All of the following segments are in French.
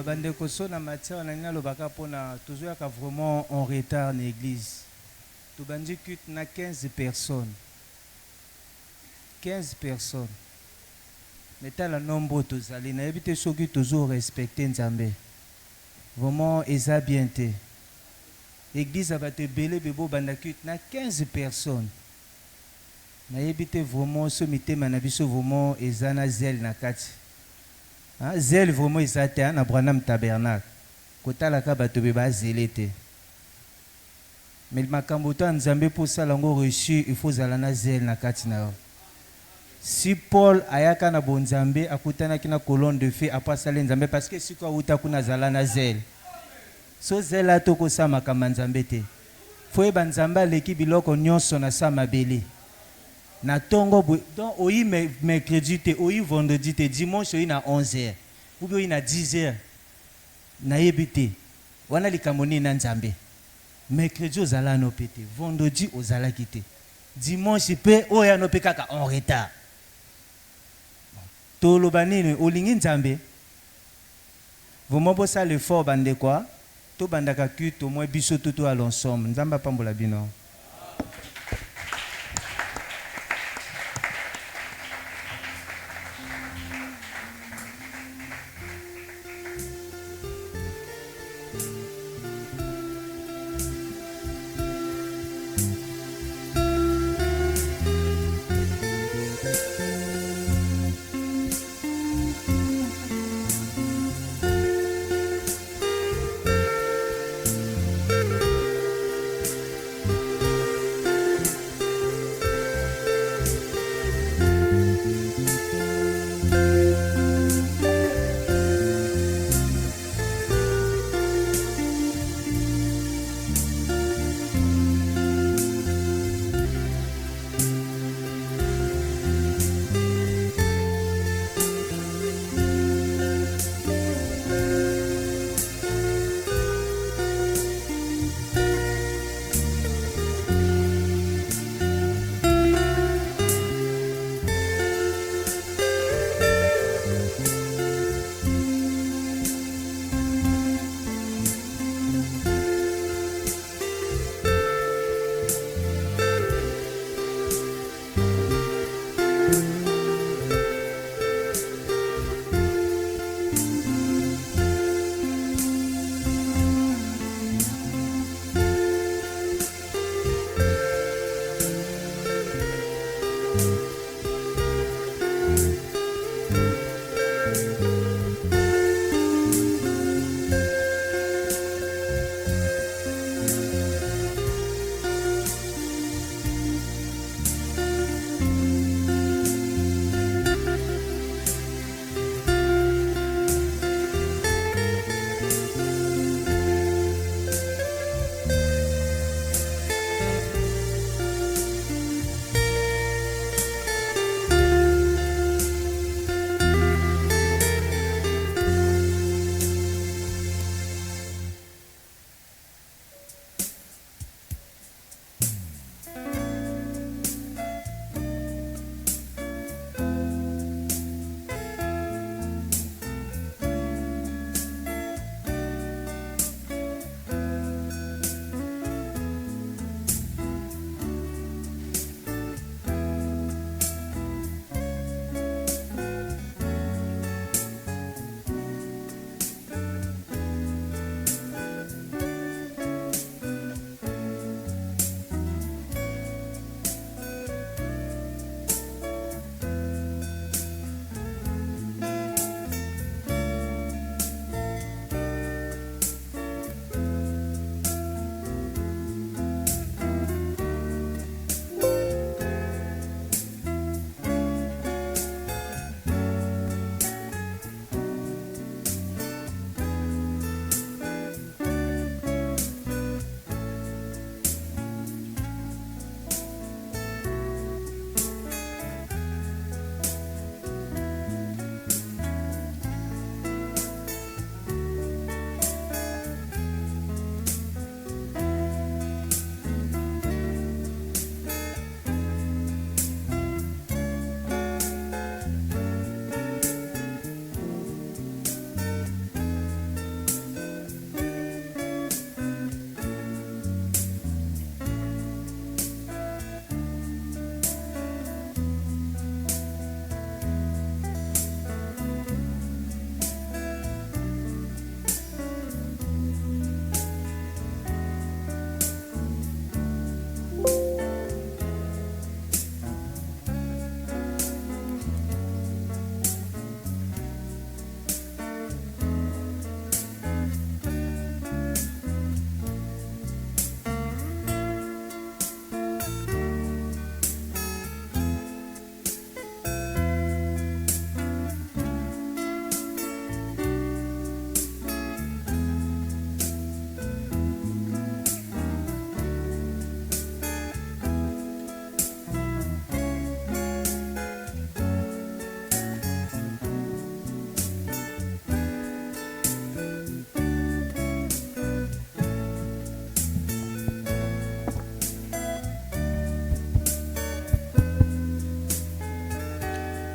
Bande koso na matière na nina lobaka pona toujours ka vraiment en retard na église. Tu bandi culte na 15 personnes. 15 personnes. Mais t'as le nombre tous allez na éviter ceux qui toujours respecter Nzambe. Vraiment eza bien te. Église va te belé bebo banda culte na 15 personnes. Na éviter vraiment ce mitema na biso vraiment eza na zel na kati. Zel vraiment ezate na Branham tabernacle. Kotala ka bato be ba zelete. Mais makambo to Nzambe pour ça lango reçu il faut zala na zel na kati na. Si Paul ayaka na bonzambe akutana kina colonne de feu après ça Nzambe parce que si ko uta kuna zala na zel. So zel ato ko sa makamba Nzambe te. Faut ba Nzambe leki biloko nyonso na sa mabeli. Na tongo donc oyi mercredi te oyi vendredi te dimanche oyi na 11h ou bien oyi na 10h na yebite wana likamoni na Nzambe mercredi ozala no pete vendredi ozala kite dimanche pe oya no pe kaka en retard to lobanini olingi Nzambe vraiment pour ça l'effort bande quoi to bandaka culte au moins biso toto à l'ensemble Nzamba pambola bino.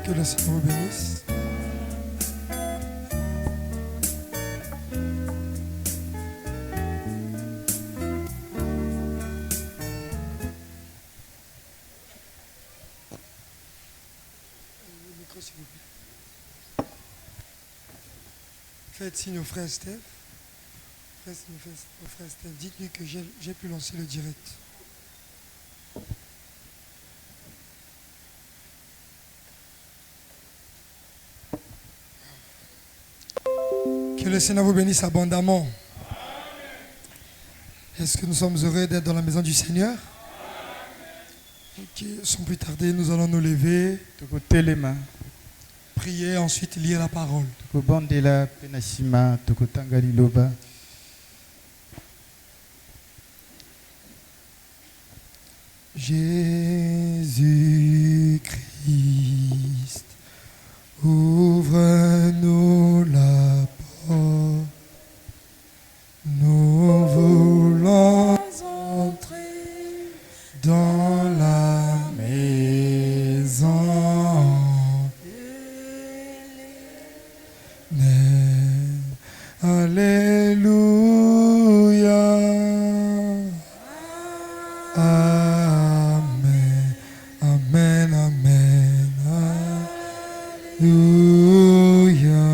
Que le Seigneur vous bénisse. Le micro, s'il vous plaît. Faites signe au frère Steph. Faites signe au frère Steph. Dites-lui que j'ai pu lancer le direct. Que le Seigneur vous bénisse abondamment. Est-ce que nous sommes heureux d'être dans la maison du Seigneur? Ok, sans plus tarder, nous allons nous lever, prier, ensuite lire la parole. Jésus-Christ, ouvre-nous la porte. Nous voulons entrer dans la maison. Alléluia. Amen. Amen. Amen. Alléluia.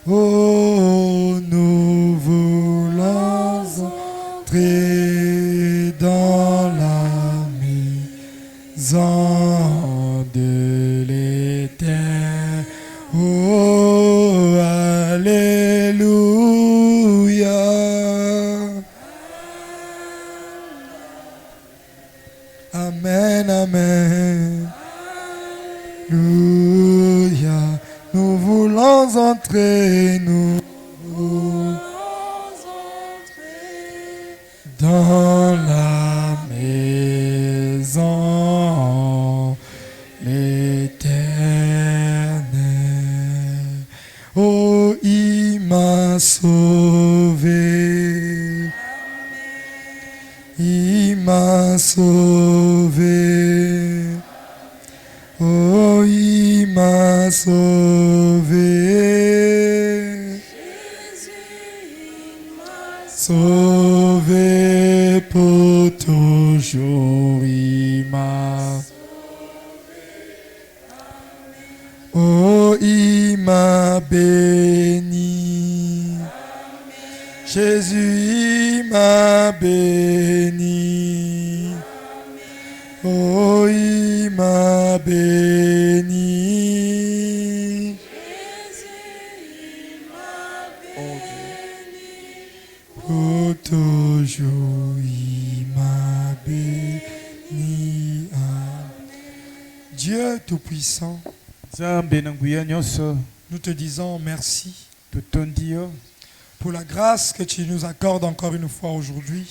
Oh, nous voulons entrer dans la maison de l'Éternel. Oh, alléluia. Amen, amen. Alléluia. Nous voulons entrer, nous voulons entrer dans la maison l'Éternel. Oh, il m'a sauvé. Il m'a sauvé. Oh, il m'a sauvé. Sauvé pour toujours, il m'a sauvé. Oh, il m'a béni. Jésus, il m'a béni. Oh, il m'a béni. Pour toujours, il m'a béni. Dieu Tout-Puissant, nous te disons merci pour la grâce que tu nous accordes encore une fois aujourd'hui.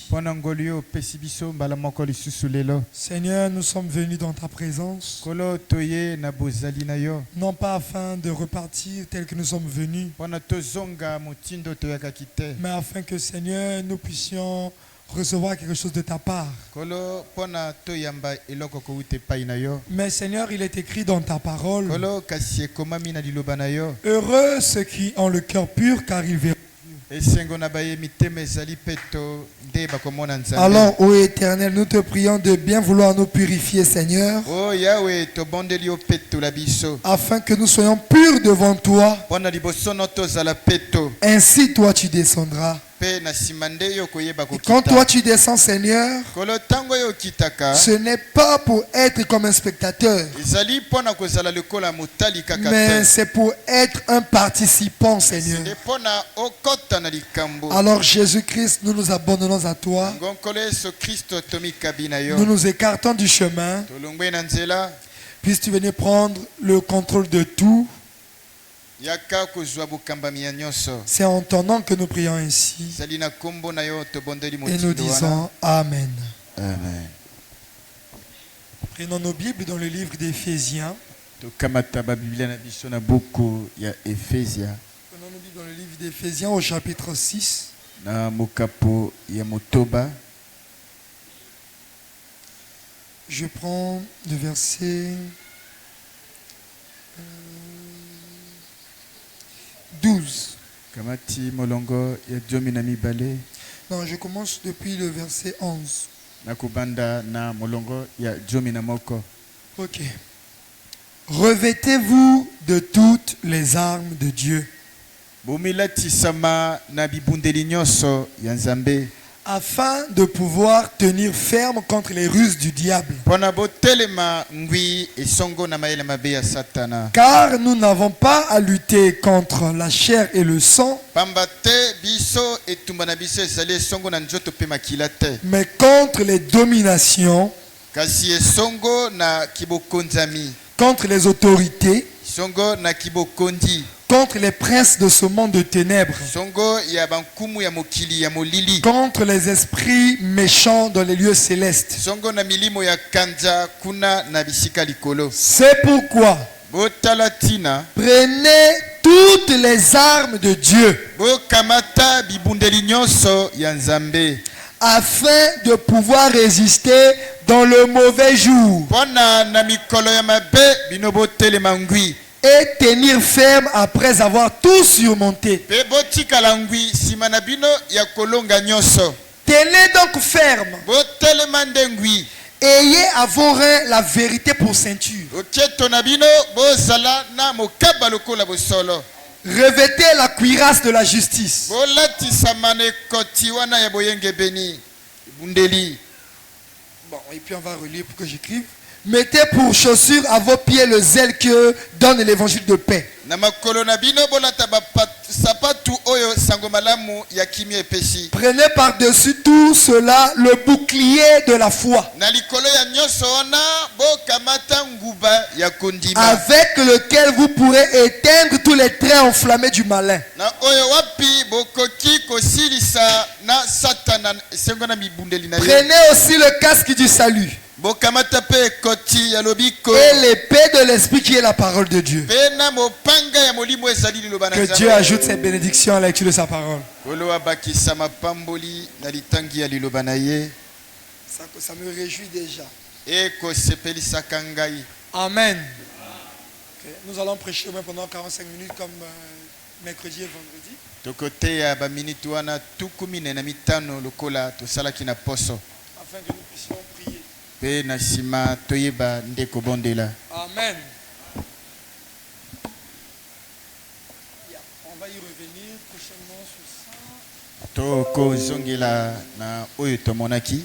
Seigneur, nous sommes venus dans ta présence, non pas afin de repartir tel que nous sommes venus, mais afin que, Seigneur, nous puissions recevoir quelque chose de ta part. Mais Seigneur, il est écrit dans ta parole, heureux ceux qui ont le cœur pur, car ils verront. Alors, ô Éternel, nous te prions de bien vouloir nous purifier, Seigneur, afin que nous soyons purs devant toi. Ainsi, toi, tu descendras. Et quand toi tu descends, Seigneur, ce n'est pas pour être comme un spectateur, mais c'est pour être un participant, Seigneur. Alors Jésus-Christ, nous nous abandonnons à toi. Nous nous écartons du chemin. Puisses-tu venir prendre le contrôle de tout. C'est en ton nom que nous prions ainsi. Et nous disons Amen. Amen. Prenons nos Bibles dans le livre d'Éphésiens. Prenons nos Bibles dans le livre d'Éphésiens au chapitre 6. Je prends le verset 12. Kamati molongo ya jomi na mibale. Non, je commence depuis le verset 11. Nakubanda na molongo ya jomi na moko. Ok. Revêtez-vous de toutes les armes de Dieu, Bomilatisama na bibundeli nyonso ya Nzambe, afin de pouvoir tenir ferme contre les ruses du diable. pona botelema ngwi esongo na mayele mabe ya Satana. Car nous n'avons pas à lutter contre la chair et le sang, Pambate biso etumba na biso ezali esongo na nzoto pe makila te, mais contre les dominations, kasi esongo na kibokonzami, contre les autorités, songo na kibokondi, contre les princes de ce monde de ténèbres, songo ya bankumu ya mokili ya molili, contre les esprits méchants dans les lieux célestes. songo na milimo ya kanja kuna na bisika likolo. C'est pourquoi Botalatina prenez toutes les armes de Dieu, bokamata bibundeli nyonso ya Nzambe, afin de pouvoir résister dans le mauvais jour pona na mikolo ya mabe bino botelema ngwi, et tenir ferme après avoir tout surmonté. pe botikala ngwi sima na bino ya kolonga nyonso. Tenez donc ferme. Botelema nde ngwi, Ayez à vos reins la vérité pour ceinture. oketo na bino bozala na mokaba lokola bosolo. Revêtez la cuirasse de la justice. Bolatisama na ekoti wana ya boyenge beni bundeli. Bon, et puis on va relire pour que j'écrive. Mettez pour chaussure à vos pieds le zèle que donne l'évangile de paix. Na makolo na bino bolata sapatu oyo sango malamu ya kimia epesi. Prenez par-dessus tout cela le bouclier de la foi, Na likolo ya nyonso wana bokamata nguba ya kondima, avec lequel vous pourrez éteindre tous les traits enflammés du malin. na oyo wapi bokoki kosilisa na Satana esengo na mibundeli na ye. Prenez aussi le casque du salut Bokamata pe ekoti ya lobiko et l'épée de l'esprit qui est la parole de Dieu. pe na mopanga ya molimo ezali liloba na Que Dieu ajoute ses bénédictions à la lecture de sa parole. Olo abakisa mapamboli na litangi ya liloba na ye, Ça me réjouit déjà. ekosepelisaka ngai. Amen. Ok, nous allons prêcher au moins pendant 45 minutes comme mercredi et vendredi. Tokoteya baminiti wana tuku mine na mitano lokola tosalaki na poso, Afin que nous puissions prier. pe na nsima toyeba nde kobondela. Amen. On va y revenir prochainement sur ça. Tokozongela na oyo tomonaki.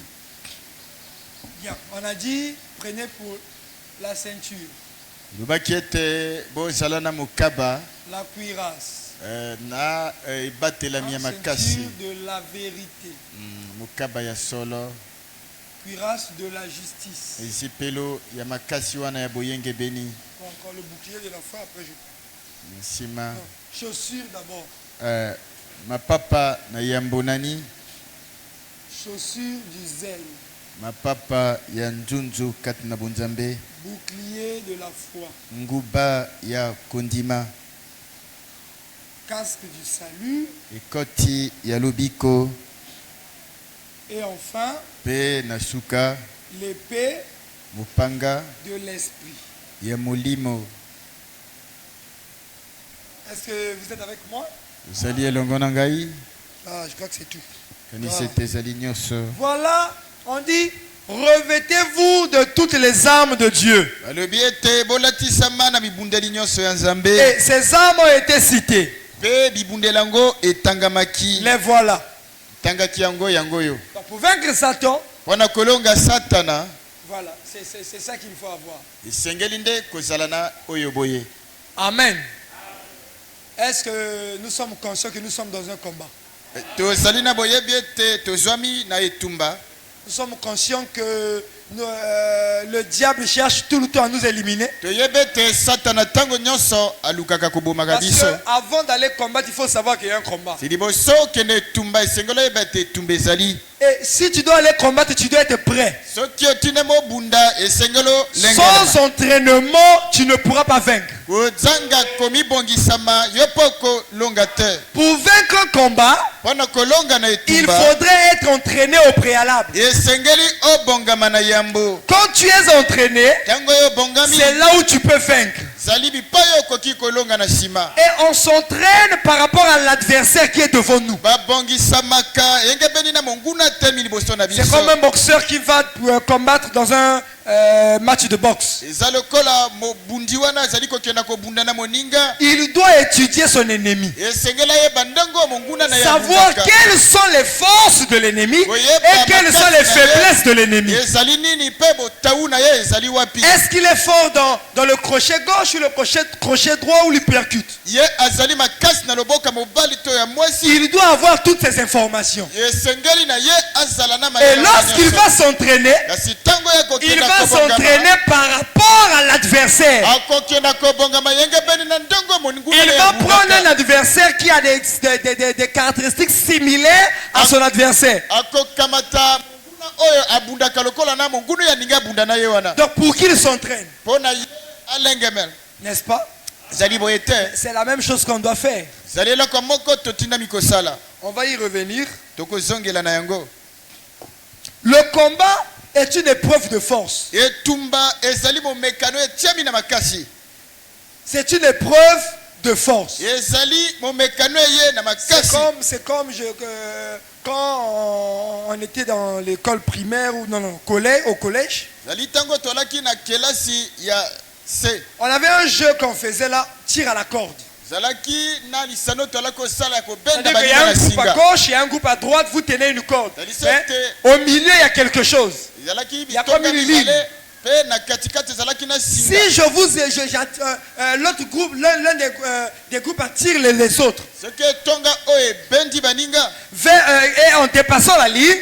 Bien. On a dit, prenez pour la ceinture, lobaki ete bozala na mokaba la cuirasse, na ebatelami ya la makasi, ceinture de la vérité, mokaba ya solo, cuirasse de la justice. ezipelo ya makasi wana ya boyenge beni. Encore le bouclier de la foi, après je... Nsima Non, chaussures d'abord. mapapa na yambonani, Chaussures du zèle. mapapa ya njunzu kati na bonzambe, Bouclier de la foi. nguba ya kondima, Casque du salut. ekoti ya lobiko, Et enfin, pe na suka l'épée mopanga de l'esprit. ya molimo. Est-ce que vous êtes avec moi? Ozali elongo na ngai? Ah, je crois que c'est tout. Kanisi ete ezali nyonso. Voilà, on dit, revêtez-vous de toutes les armes de Dieu. Balobi ete bolatisama na bibundeli nyonso ya Nzambe. Et ces armes ont été citées. Pe bibundeli yango etangamaki. Les voilà. Tangaki yango yango yo. Donc, pour vaincre Satan, Pona kolonga Satana, voilà, c'est ça qu'il faut avoir. esengeli nde kozala na oyo boye. Amen. Est-ce que nous sommes conscients que nous sommes dans un combat? Tozali na boyebi ete tozwami na etumba. Nous sommes conscients que le diable cherche tout le temps à nous éliminer. Toyebi ete Satana tango nyonso alukaka kobomaka Parce biso. qu'avant d'aller combattre, il faut savoir qu'il y a un combat. C'est liboso kende etumba esengeli oyeba ete etumba ezali. Et si tu dois aller combattre, tu dois être prêt. Soki otindi mobunda esengelo Sans entraînement, tu ne pourras pas vaincre. kozanga komibongisama yo mpo kolonga te. Pour vaincre un combat, Pona kolonga na il etumba faudrait être entraîné au préalable. esengeli obongama na yambo. Quand tu es entraîné, Tango yo bongami c'est là où tu peux vaincre. Et on s'entraîne par rapport à l'adversaire qui est devant nous. C'est comme un boxeur qui va combattre dans un match de boxe. Il doit étudier son ennemi, savoir quelles sont les forces de l'ennemi et quelles sont les faiblesses de l'ennemi. Est-ce qu'il est fort dans le crochet gauche ou le crochet droit ou l'hypercute? Il doit avoir toutes ces informations. Et lorsqu'il va s'entraîner, il va s'entraîner par rapport à l'adversaire. Il va prendre un adversaire qui a des caractéristiques similaires à son adversaire. Donc pour qu'il s'entraîne, n'est-ce pas? C'est la même chose qu'on doit faire. On va y revenir. Le combat est une épreuve de force. C'est une épreuve de force. C'est comme quand on était dans l'école primaire ou au collège. On avait un jeu qu'on faisait là, tir à la corde. Il y a un groupe à gauche et un groupe à droite, vous tenez une corde. Au milieu, il y a quelque chose. Il y a comme une ligne. Si je vous l'autre groupe, l'un des groupes attire les autres, et en dépassant la ligne,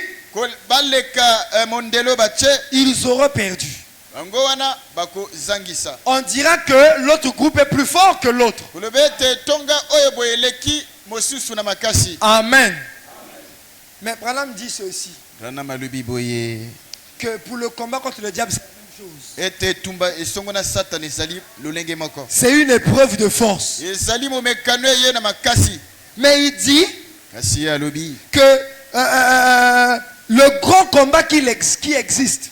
ils auront perdu. On dira que l'autre groupe est plus fort que l'autre. Amen. Mais Branham dit ceci, que pour le combat contre le diable, c'est une épreuve de force. Mais il dit que le grand combat qui existe,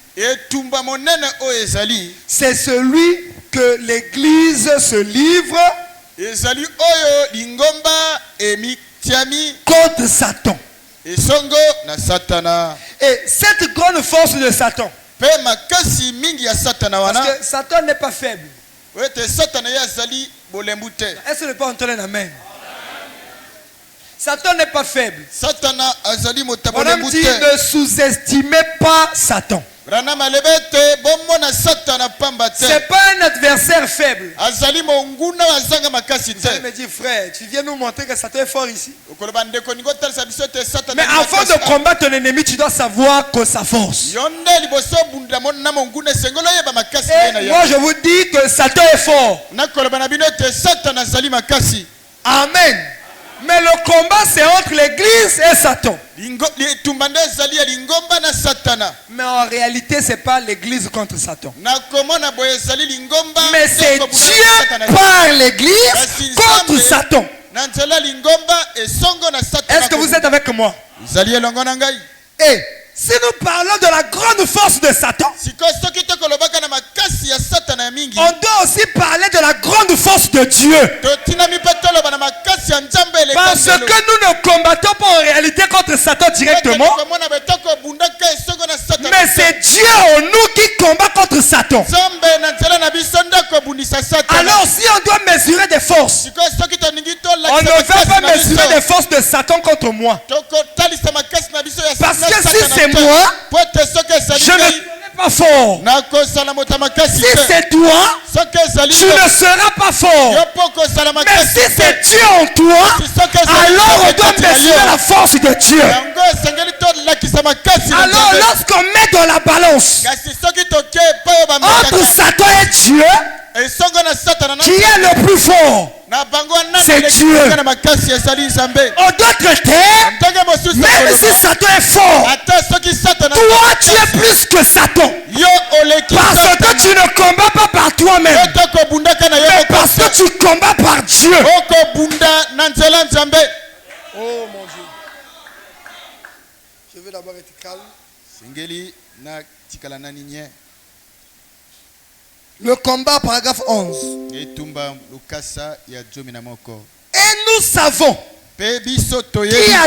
c'est celui que l'Église se livre contre Satan. Et cette grande force de Satan, parce que Satan n'est pas faible. Est-ce que ne peut pas entendre un amen? Satan n'est pas faible. On a dit ne sous-estimez pas Satan. C'est pas un adversaire faible. Il me dit, frère, tu viens nous montrer que Satan est fort ici. Mais avant de combattre ton ennemi, tu dois savoir que sa force. Et moi je vous dis que Satan est fort. Amen. Mais le combat c'est entre l'église et Satan. Mais en réalité c'est pas l'église contre Satan. Mais c'est Dieu par l'église contre Satan. Est-ce que vous êtes avec moi? Et si nous parlons de la grande force de Satan, on doit aussi parler de la grande force de Dieu. Parce que nous ne combattons pas en réalité contre Satan directement, mais c'est Dieu en nous qui combat contre Satan. Alors si on doit mesurer des forces, on ne va pas mesurer des forces de Satan contre moi. Parce que si c'est moi, je ne suis pas fort. Si c'est toi, tu ne seras pas fort. Mais si c'est Dieu en toi, alors on doit mesurer la force de Dieu. Alors lorsqu'on met dans la balance entre Satan et Dieu, qui est le plus fort? C'est Dieu. En d'autres termes, même si Satan est fort, toi tu es plus que Satan. Parce que tu ne combats pas par toi-même, mais parce que tu combats par Dieu. Oh mon Dieu. Je veux d'abord être calme. Le combat, paragraphe 11. Et nous savons qui a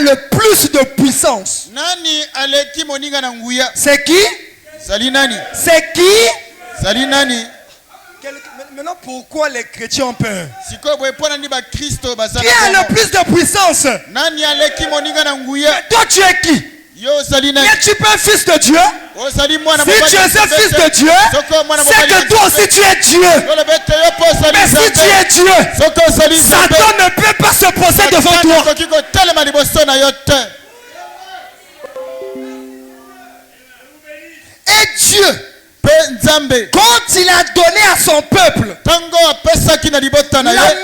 le plus de puissance. C'est qui? C'est qui? Maintenant, pourquoi les chrétiens ont peur? Qui a le plus de puissance? Toi, tu es qui? Es-tu pas un fils de Dieu? Si tu es un fils de Dieu, c'est que toi aussi tu es Dieu. Mais si tu es Dieu, Satan ne peut pas se poser devant toi. Et Dieu, quand il a donné à son peuple la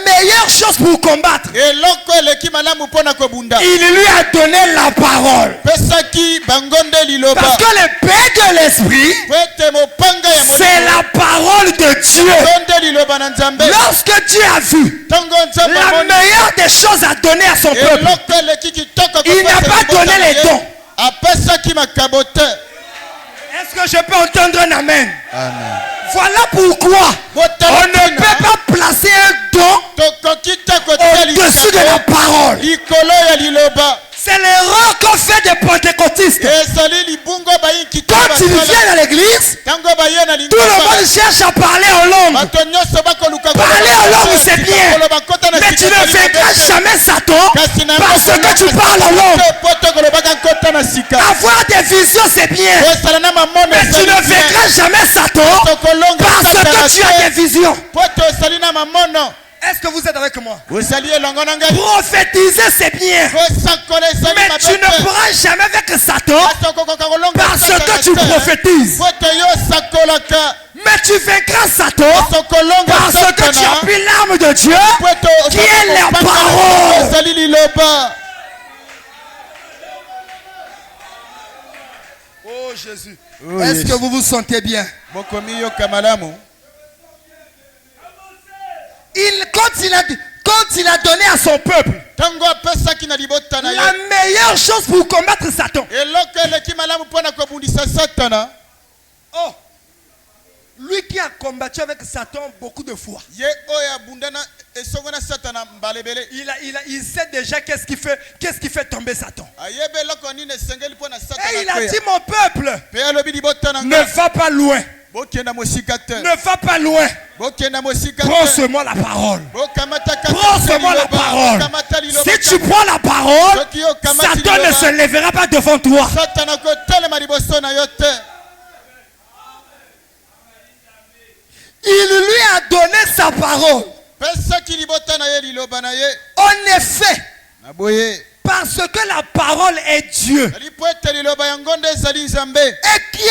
meilleure chose pour combattre, il lui a donné la parole. Parce que l'épée de l'esprit, c'est la parole de Dieu. Lorsque Dieu a vu la meilleure des choses à donner à son peuple, il n'a pas donné les dons. Est-ce que je peux entendre un amen? Amen. Voilà pourquoi on ne peut pas placer un don au-dessus de la parole. C'est l'erreur qu'on fait des pentecôtistes. Quand ils viennent à l'église, tout le monde cherche à parler en langue. Parler en langue, c'est bien. Mais tu ne vaincras jamais Satan parce que tu parles en langue. Avoir des visions, c'est bien. Mais tu ne vaincras jamais Satan parce que tu as des visions. Est-ce que vous êtes avec moi? Prophétiser, c'est bien. Mais tu ne pourras jamais vaincre Satan parce que tu prophétises. Mais tu vaincras Satan parce que tu as pris l'arme de Dieu qui est la parole. Oh Jésus. Est-ce que vous vous sentez bien? Quand il a donné à son peuple la meilleure chose pour combattre Satan. Oh, lui qui a combattu avec Satan beaucoup de fois. Il sait déjà qu'est-ce qui fait tomber Satan. Et il a dit, mon peuple, ne va pas loin. Ne va pas loin. Prends seulement la parole. Prends seulement la parole. Si tu prends la parole, Satan ne se lèvera pas devant toi. Il lui a donné sa parole. En effet, parce que la parole est Dieu. Et qui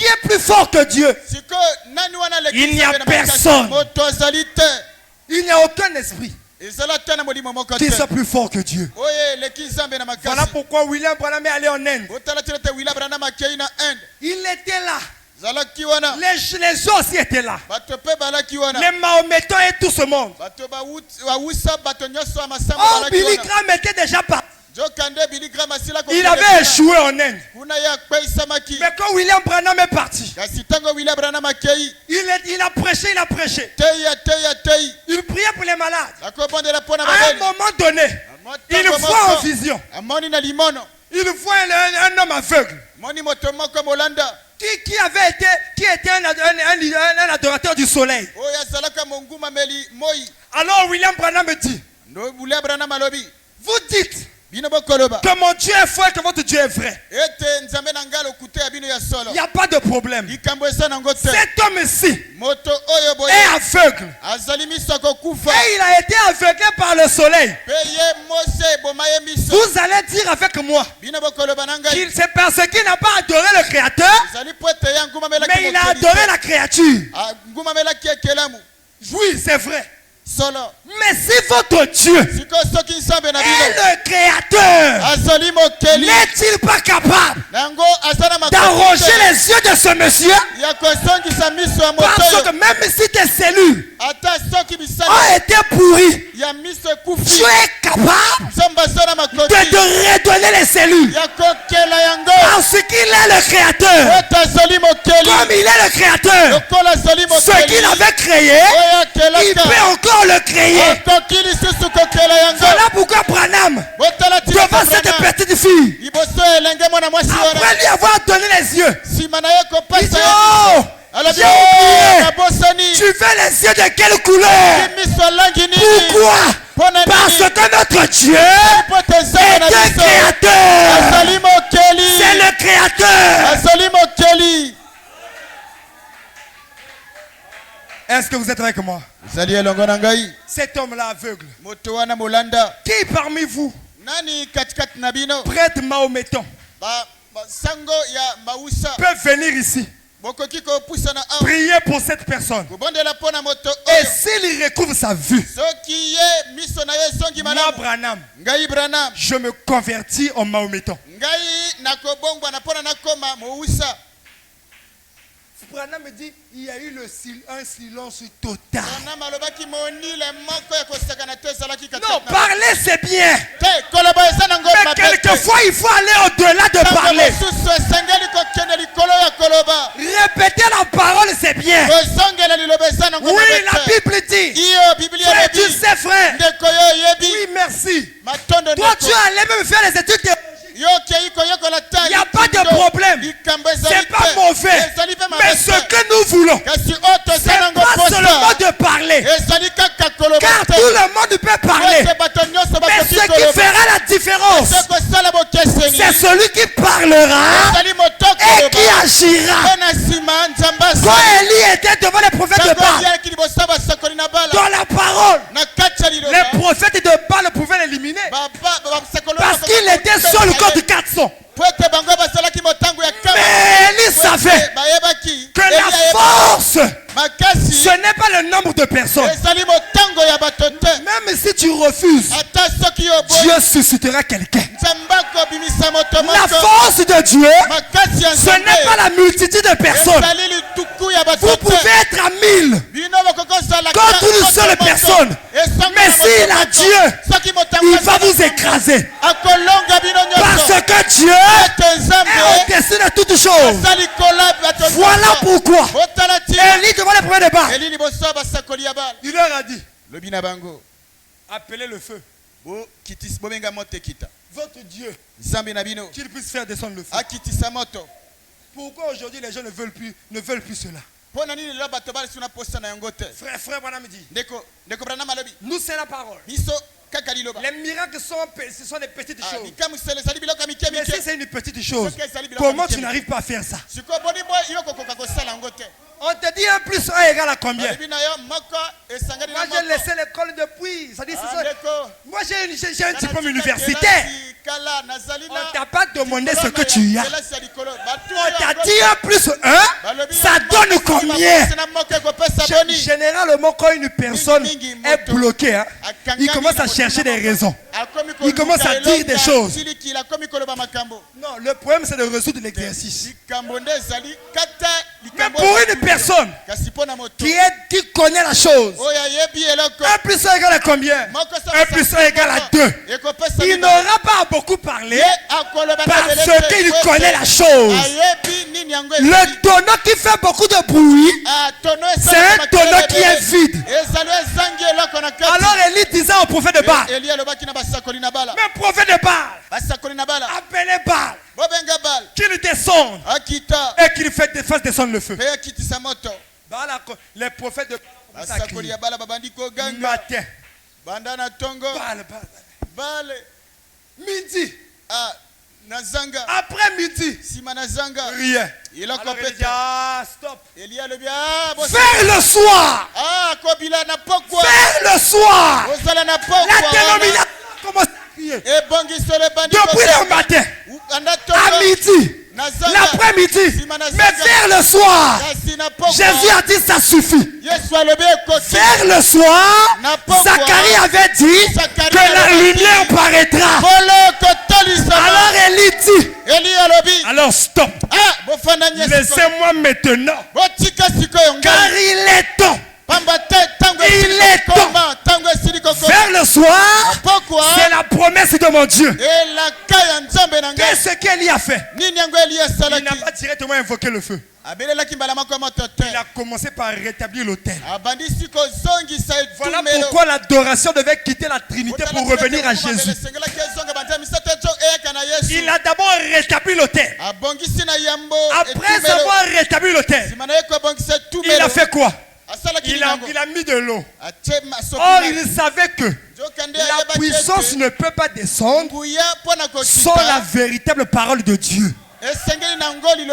est plus fort que Dieu? Il n'y a personne. Il n'y a aucun esprit qui soit plus fort que Dieu. Voilà pourquoi William Branham est allé en Inde. Il était là. Les gens aussi étaient là. Les Mahométans et tout ce monde. Oh, Billy Graham était déjà parti. Il avait échoué en Inde. Mais quand William Branham est parti, il a prêché. Il priait pour les malades. À un moment donné, il voit en vision. Il voit un homme aveugle qui était un adorateur du soleil. Alors William Branham me dit, vous dites que mon Dieu est faux et que votre Dieu est vrai. Il n'y a pas de problème. Cet homme-ci est aveugle. Et il a été aveuglé par le soleil. Vous allez dire avec moi qu'il c'est parce qu'il n'a pas adoré le Créateur, mais il a adoré la créature. Oui, c'est vrai. Mais si votre Dieu est le Créateur, n'est-il pas capable d'arranger les yeux de ce monsieur? Parce que même si tes cellules ont été pourries, tu es capable de redonner les cellules. Parce qu'il est le Créateur. Comme Comme il est le créateur, ce qu'il avait créé, il peut encore le créer. Voilà pourquoi Branham, devant cette petite fille, après lui avoir donné les yeux, il dit, oh, j'ai oublié. Tu veux les yeux de quelle couleur? Pourquoi? Parce que notre Dieu est un créateur. C'est le créateur. Est-ce que vous êtes avec moi? Cet homme-là aveugle, qui parmi vous prêtre mahométan peut venir ici prier pour cette personne, et s'il recouvre sa vue, moi Branham, je me convertis en mahométan. Branham me dit, il y a eu un silence total. Non, parler c'est bien. Mais quelquefois il faut aller au-delà de parler. Répéter la parole c'est bien. Oui, la Bible dit. Frère, tu sais frère. Oui, merci. Toi tu allais même faire les études théologiques. Il n'y a pas de problème. C'est pas mauvais. Mais ce que nous voulons, c'est pas seulement de parler. Car tout le monde peut parler. Mais ce qui fera la différence, c'est celui qui parlera et qui agira. Quand Élie était devant les prophètes de Baal, dans la parole, les prophètes de Baal pouvaient l'éliminer. Parce qu'il était sur le corps de 400. Mais Élie savait que la force, ce n'est pas le nombre de personnes. Même si tu refuses, Dieu suscitera quelqu'un. La force de Dieu, ce n'est pas la multitude de personnes. Vous pouvez être à 1000 contre une seule personne. Mais s'il a Dieu, il va vous écraser. Parce que Dieu est au-dessus de toutes choses. Voilà pourquoi Élie devant les premiers débats, il leur a dit, appelez le feu. Votre Dieu, qu'il puisse faire descendre le feu. Pourquoi aujourd'hui les gens ne veulent plus cela? Frère Branham dit, nous c'est la parole. Les miracles ce sont des petites choses. Mais si c'est une petite chose, comment tu n'arrives pas à faire ça? On te dit 1 plus 1 égale à combien? Moi j'ai laissé l'école depuis. Ça dit, moi j'ai un diplôme universitaire. On t'a pas demandé ce que tu as. On t'a dit 1 plus 1, ça donne combien? Généralement quand une personne est bloquée, il commence à chercher des raisons. Il commence à dire des choses. Non, le problème c'est de résoudre l'exercice. Mais pour une personne qui connaît la chose, 1 plus 1 égale à combien? 1 plus 1 égale à 2. Il n'aura pas à beaucoup parler parce qu'il connaît la chose. Le tonneau qui fait beaucoup de bruit, c'est un tonneau qui est vide. Alors Élie disait au prophète de Baal, mais prophète de Baal, appelez Baal, qu'il descende et qu'il fasse descendre le feu. Les prophètes de Baal matin, Baal, midi, après midi, rien. Alors il dit, stop. Vers le soir. Vers le soir. La dénomination commence à crier. Depuis le matin, à midi, l'après-midi, mais vers le soir, Jésus a dit ça suffit. Vers le soir, Zacharie avait dit que la lumière paraîtra. Alors Élie dit, alors stop. Laissez-moi maintenant, car il est temps. Il est temps vers le soir, c'est la promesse de mon Dieu. Qu'est-ce qu'Élie a fait? Il n'a pas directement invoqué le feu. Il a commencé par rétablir l'autel. Voilà pourquoi l'adoration devait quitter la Trinité pour revenir à Jésus. Il a d'abord rétabli l'autel. Après avoir rétabli l'autel, il a fait quoi? Il a mis de l'eau. Or, il savait que la puissance ne peut pas descendre sans la véritable parole de Dieu.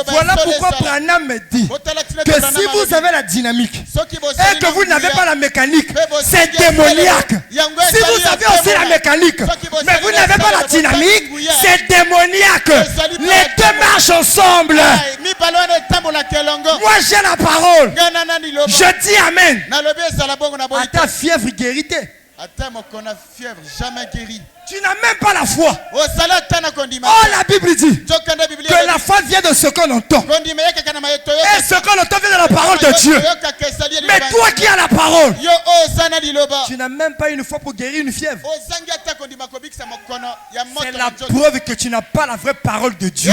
Voilà pourquoi Branham me dit que si vous avez la dynamique et que vous n'avez pas la mécanique, c'est démoniaque. Si vous avez aussi la mécanique, mais vous n'avez pas la dynamique, c'est démoniaque. Les deux marchent ensemble. Moi j'ai la parole. Je dis Amen. À ta fièvre guérité. Tu n'as même pas la foi. Oh, la Bible dit que la foi vient de ce qu'on entend. Et ce qu'on entend vient de la parole de Dieu. Mais toi qui as la parole, tu n'as même pas une foi pour guérir une fièvre. C'est la preuve que tu n'as pas la vraie parole de Dieu.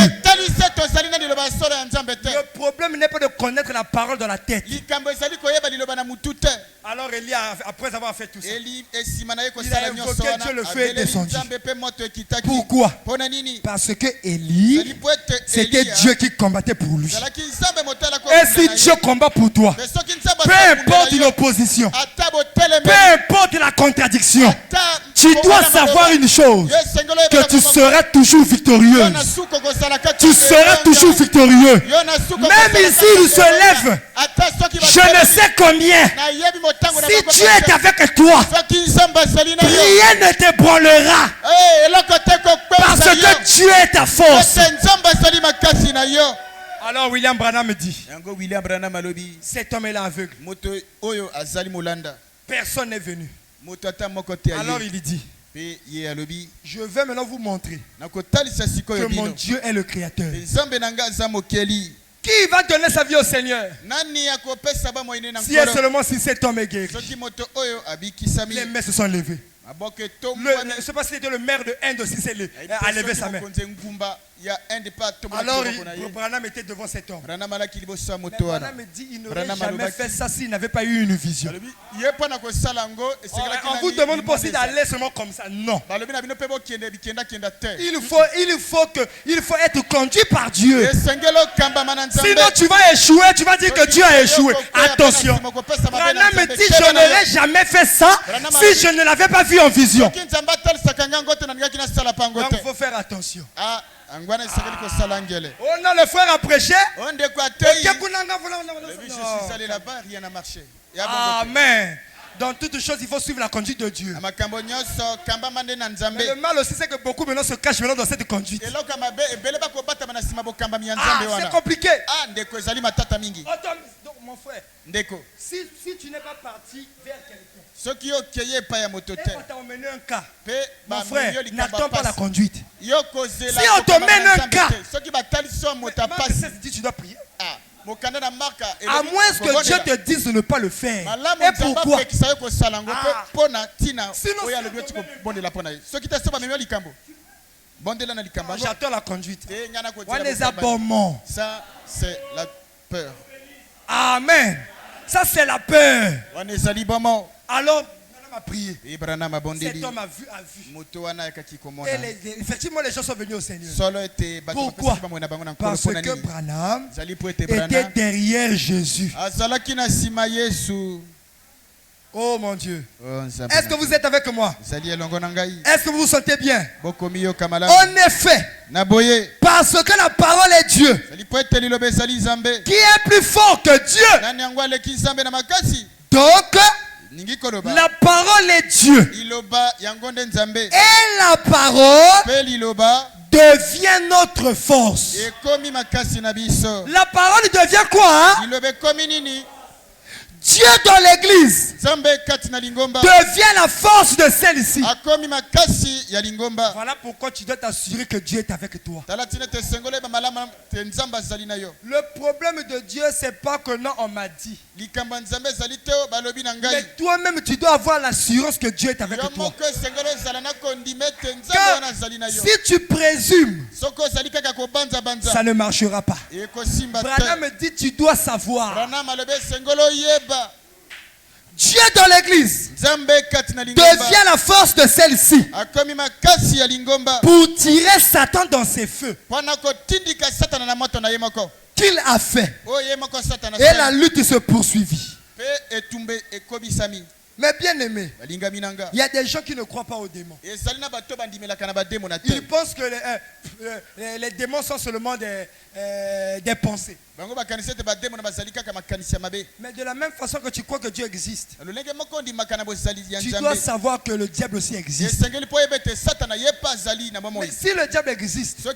Le problème n'est pas de connaître la parole dans la tête. Alors Élie, après avoir fait tout ça, il a invoqué Dieu, le feu est descendu. Pourquoi? Parce que Élie, c'était Dieu qui combattait pour lui. Et si Dieu combat pour toi, peu importe l'opposition, peu importe la contradiction, tu dois savoir une chose, que tu seras toujours victorieux. Tu seras toujours victorieux. Même ici, il se lève. Je ne sais combien. Si Dieu est avec toi, rien ne t'ébranlera. Parce que Dieu est ta force. Alors William Branham me dit, cet homme est là aveugle. Personne n'est venu. Alors il dit, je vais maintenant vous montrer que mon Dieu est le créateur. Qui va donner sa vie au Seigneur? Si et seulement si cet homme est guéri. Les mains se sont levées. Je ne sais pas si c'était le maire de Inde aussi a levé sa main. Alors Branham était devant cet homme. Mais Branham me dit il n'aurait jamais fait ça s'il n'avait pas eu une vision. On vous demande pas aussi d'aller seulement comme ça. Non. Il faut être conduit par Dieu. Sinon tu vas échouer, tu vas dire que Dieu a échoué. Attention. Branham me dit je n'aurais jamais fait ça si je ne l'avais pas vu en vision. Donc il faut faire attention. Oh non, le frère a prêché. Amen. Dans toutes choses, il faut suivre la conduite de Dieu. Mais le mal aussi, c'est que beaucoup maintenant se cachent maintenant dans cette conduite. C'est compliqué. Donc, mon frère, si tu n'es pas parti vers quelqu'un, on t'a emmené un cas. Mon frère, n'attends pas la conduite. Si on t'emmène un cas, tu dois prier. À moins que Dieu te dise de ne pas le faire. Et pourquoi? J'attends la conduite. Ça, c'est la peur. Amen. Ça, c'est la peur. Alors, a prié. Cet homme a vu. Et effectivement, les gens sont venus au Seigneur. Pourquoi? Parce que Branham était derrière Jésus. Oh mon Dieu. Est-ce que vous êtes avec moi? Est-ce que vous vous sentez bien? En effet, parce que la parole est Dieu, qui est plus fort que Dieu. Donc, la parole est Dieu. Et la parole devient notre force. La parole devient quoi? Dieu dans l'église devient la force de celle-ci. Voilà pourquoi tu dois t'assurer que Dieu est avec toi. Le problème de Dieu, c'est pas que non, on m'a dit. Mais toi-même, tu dois avoir l'assurance que Dieu est avec toi. Car si tu présumes, ça ne marchera pas. Branham me dit, tu dois savoir. Dieu dans l'église devient la force de celle-ci pour tirer Satan dans ses feux qu'il a fait. Et la lutte se poursuivit. Mais bien aimé, il y a des gens qui ne croient pas aux démons. Ils pensent que les démons sont seulement des pensées. Mais de la même façon que tu crois que Dieu existe, tu dois savoir que le diable aussi existe. Mais si le diable existe, ça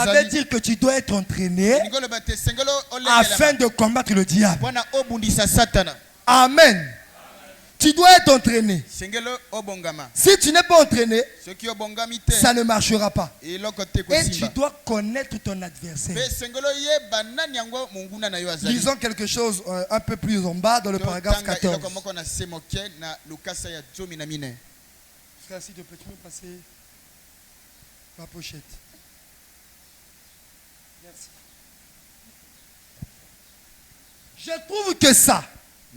veut dire que tu dois être entraîné afin de combattre le diable. Amen. Tu dois être entraîné. Si tu n'es pas entraîné, ça ne marchera pas. Et tu dois connaître ton adversaire. Lisons quelque chose un peu plus en bas dans le paragraphe 14. Frère, s'il te plaît, tu peux passer ma pochette. Merci. Je trouve que ça,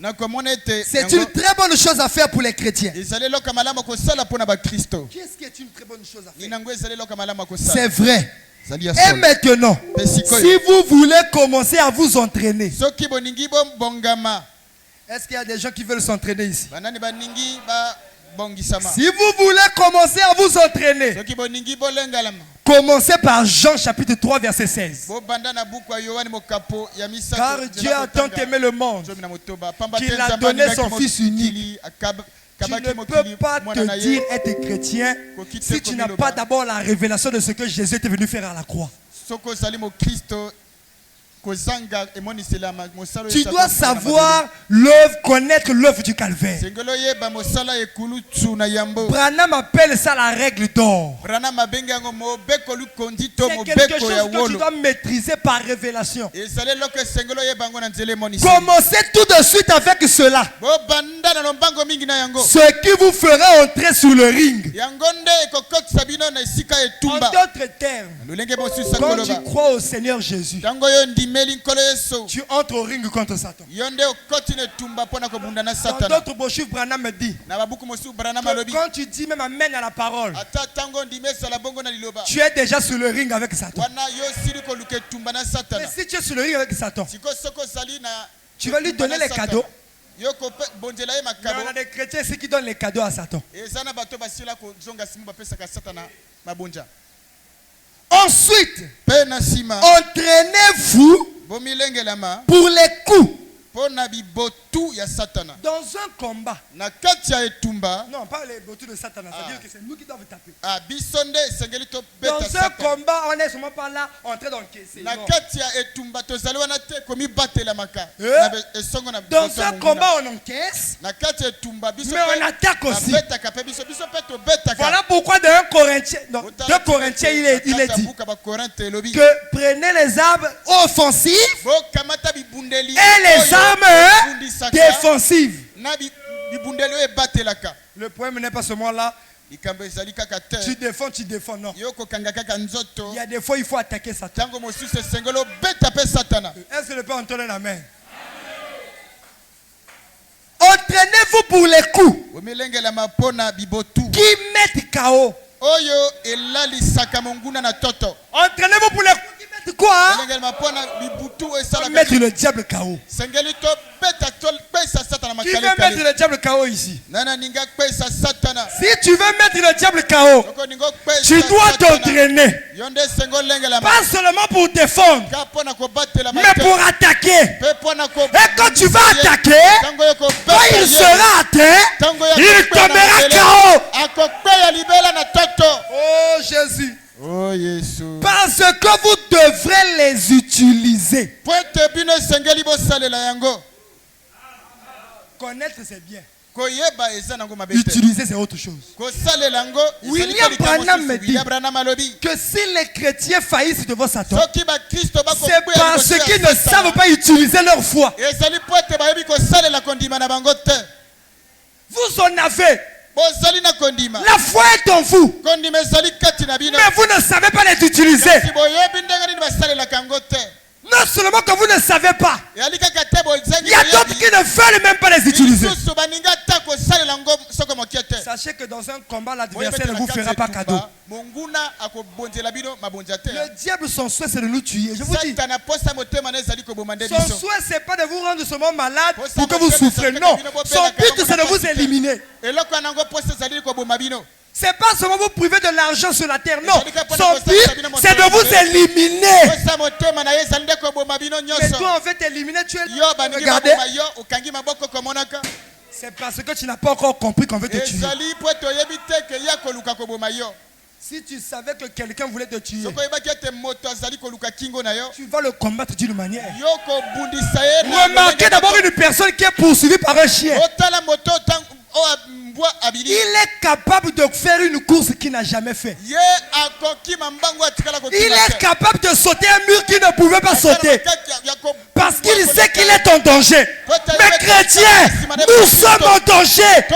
c'est une très bonne chose à faire pour les chrétiens. Qu'est-ce qui est une très bonne chose à faire? C'est vrai. Et maintenant, si vous voulez commencer à vous entraîner, est-ce qu'il y a des gens qui veulent s'entraîner ici? Si vous voulez commencer à vous entraîner, commencez par Jean chapitre 3 verset 16. Car Dieu a tant aimé le monde qu'il a donné son Fils unique. Tu ne peux pas te dire être chrétien si tu n'as pas d'abord la révélation de ce que Jésus était venu faire à la croix. Tu dois savoir l'œuvre, connaître l'œuvre du calvaire. Branham appelle ça la règle d'or. C'est quelque chose que tu dois maîtriser par révélation. Commencez tout de suite avec cela. Ce qui vous fera entrer sur le ring. En d'autres termes, quand tu crois au Seigneur Jésus, tu entres au ring contre Satan. Dans d'autres brochures, Branham me dit que quand tu dis même amen à la parole, tu es déjà sur le ring avec Satan. Mais si tu es sur le ring avec Satan, tu vas lui donner les cadeaux. Mais on a des chrétiens qui donnent les cadeaux à Satan. Ensuite, entraînez-vous pour les coups. Dans un combat. Non, pas les botus de Satan. C'est-à-dire que c'est nous qui devons taper. Dans un combat, on est seulement pas là en train d'encaisser. Dans un combat, on encaisse. Mais on attaque aussi. Voilà pourquoi dans 2 Corinthiens, il est dit que prenez les armes offensives et les armes défensives. Le problème n'est pas seulement là. Tu défends, non. Il y a des fois, il faut attaquer Satan. Est-ce que le Père entend un amen? Entraînez-vous pour les coups qui mettent KO. Entraînez-vous pour les coups qui mettent quoi? Mettre le diable KO. Qui veut mettre le diable KO ici? Si tu veux mettre le diable KO, tu dois t'entraîner. Pas seulement pour défendre, mais pour attaquer. Et quand tu vas attaquer, quand il sera atteint, il tombera KO. Oh Jésus. Oh Jésus. Parce que vous devrez les utiliser. Connaître, c'est bien. Utiliser, c'est autre chose. William Branham me dit que si les chrétiens faillissent devant Satan, c'est parce qu'ils ne savent pas utiliser leur foi. Vous en avez. La foi est en vous. Mais vous ne savez pas les utiliser. Non seulement que vous ne savez pas, il y a d'autres qui ne veulent même pas les utiliser. Sachez que dans un combat, l'adversaire ne vous fera pas cadeau. Le diable, son souhait, c'est de nous tuer. Je vous dis, son souhait, c'est pas de vous rendre seulement malade pour que vous souffrez. Non, son but, c'est de vous éliminer. C'est pas seulement vous priver de l'argent sur la terre, non. Son but, c'est de vous éliminer. Mais toi, on veut t'éliminer, tu es là. Regardez. C'est parce que tu n'as pas encore compris qu'on veut te tuer. Si tu savais que quelqu'un voulait te tuer, tu vas le combattre d'une manière. Remarquez d'abord une personne qui est poursuivie par un chien. Il est capable de faire une course qu'il n'a jamais fait. Il est capable de sauter un mur qu'il ne pouvait pas sauter. Parce qu'il sait qu'il est en danger. Mais chrétiens, nous sommes en danger.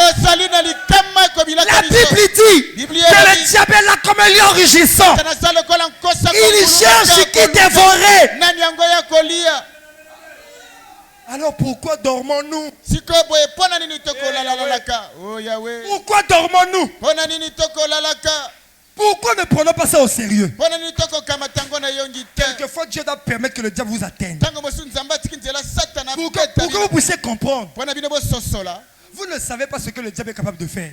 La Bible dit que le diable est là comme un lion rugissant. Il cherche qui dévorer. Alors pourquoi dormons-nous? Pourquoi dormons-nous? Pourquoi ne prenons pas ça au sérieux? Quelquefois Dieu doit permettre que le diable vous atteigne. Pour que vous puissiez comprendre. Vous ne savez pas ce que le diable est capable de faire.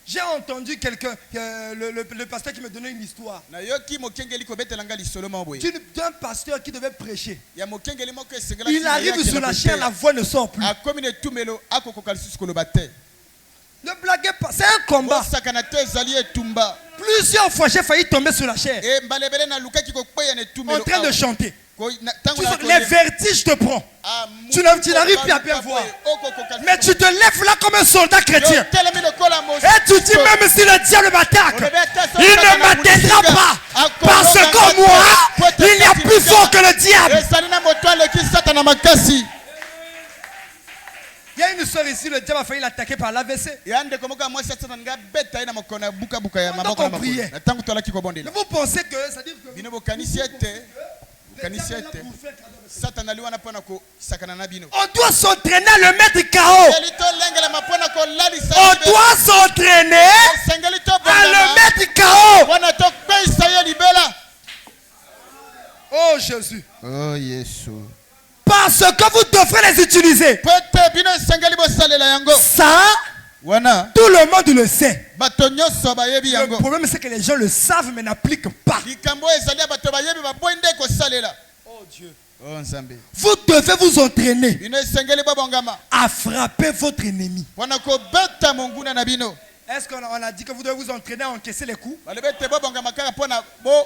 J'ai entendu quelqu'un, le pasteur qui me donnait une histoire d'un pasteur qui devait prêcher. Il arrive sur la chair, la voix ne sort plus. Ne blaguez pas, c'est un combat. Plusieurs fois j'ai failli tomber sur la chair en train de chanter. Les vertiges te prennent. Tu n'arrives plus à bien voir. Mais tu te lèves là comme un soldat chrétien. Et tu dis même si le diable m'attaque, il ne m'atteindra pas. Parce que moi, il y a plus fort que le diable. Il y a une soeur ici, le diable a failli l'attaquer par l'AVC. Mais vous pensez que ça dit que on doit s'entraîner à le mettre KO. On doit s'entraîner à le mettre KO. Oh Jésus. Oh Jésus. Parce que vous devrez les utiliser. Ça, tout le monde le sait. Le problème c'est que les gens le savent mais n'appliquent pas. Oh Dieu. Vous devez vous entraîner à frapper votre ennemi. Est-ce qu'on a dit que vous devez vous entraîner à encaisser les coups?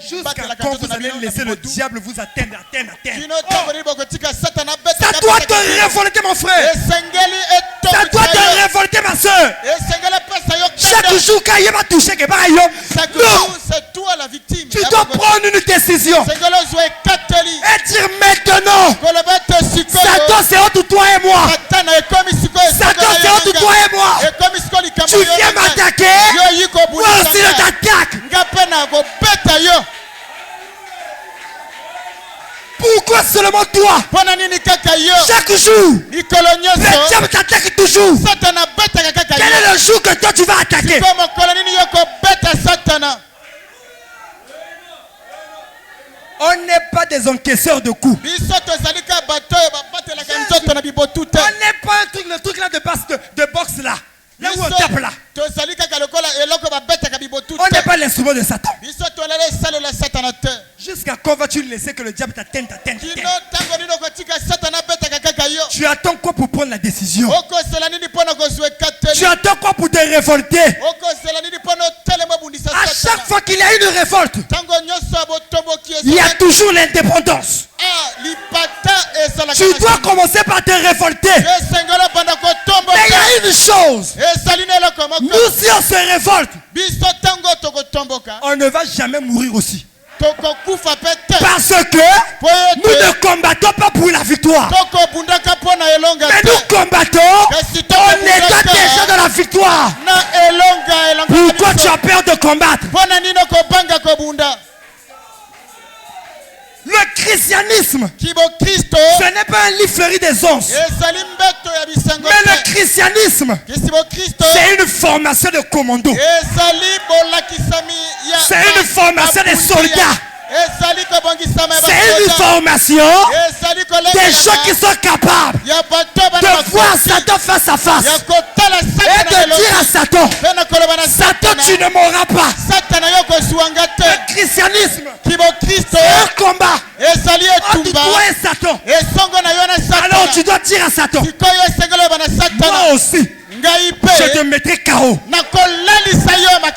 Jusqu'à quand vous allez laisser le diable vous atteindre. Ça doit te révolter mon frère. Ça doit te révolter ma soeur. Chaque jour quand il va toucher quelque part, tu dois prendre une décision et dire maintenant, Satan c'est entre toi et moi. Satan c'est entre toi et moi. Tu viens m'attaquer, moi aussi je t'attaque. Pourquoi seulement toi? Chaque jour, le diable t'attaque toujours. Quel est le jour que toi tu vas attaquer? On n'est pas des encaisseurs de coups. On n'est pas le truc là de boxe là. Là où on tape là. On n'est pas l'instrument de Satan. Jusqu'à quand vas-tu laisser que le diable t'atteigne? Tu attends quoi pour prendre la décision? Tu attends quoi pour te révolter? À chaque fois qu'il y a une révolte, il y a toujours l'indépendance. Tu dois commencer par te révolter. Mais il y a une chose. Nous, si on se révolte, on ne va jamais mourir aussi. Parce que nous ne combattons pas pour la victoire. Mais nous combattons, on est déjà dans la victoire. Pourquoi tu as peur de combattre? Le christianisme, ce n'est pas un lit fleuri des onces. Mais le christianisme, c'est une formation de commando. C'est une formation des soldats. C'est une formation des gens qui sont capables de voir Satan face à face et de dire à Satan, Satan, tu ne mourras pas. Le christianisme, c'est un combat entre toi et Satan. Alors tu dois dire à Satan, moi aussi, je te mettrai KO.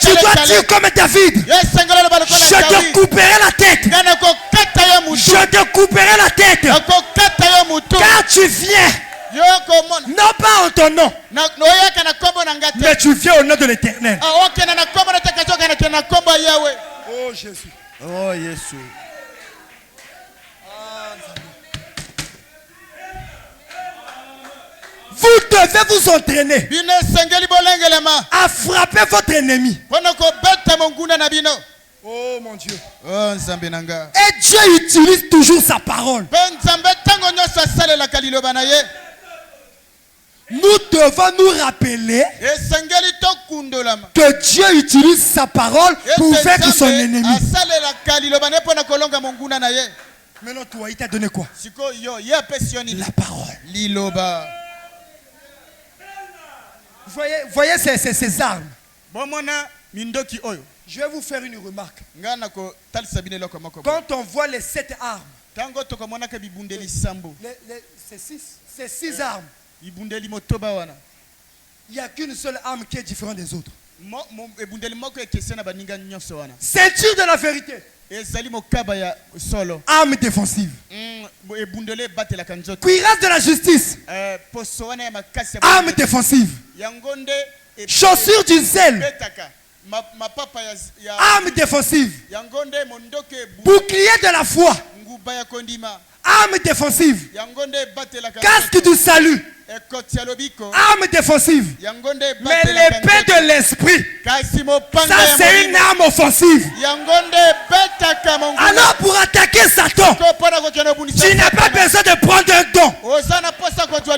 Tu dois dire comme David, je te couperai la tête. Je te couperai la tête. Car tu viens, non pas en ton nom, mais tu viens au nom de l'Éternel. Oh Jésus. Oh Jésus. Vous devez vous entraîner à frapper votre ennemi. Oh mon Dieu. Oh, et Dieu utilise toujours sa parole. Nous devons nous rappeler que Dieu utilise sa parole pour vaincre son ennemi. Maintenant, toi, il t'a donné quoi? La parole. Voyez ces armes. Je vais vous faire une remarque. Quand on voit les 7 armes, c'est 6 armes. Il n'y a qu'une seule arme qui est différente des autres. Ceinture de la vérité. Arme défensive. Cuirasse de la justice. Arme défensive. Chaussure du zèle. Arme défensive. Bouclier de la foi. Arme défensive. Casque du salut. Arme défensive. Mais l'épée de l'esprit, ça c'est une arme offensive. Alors pour attaquer Satan, tu n'as pas besoin de prendre un don.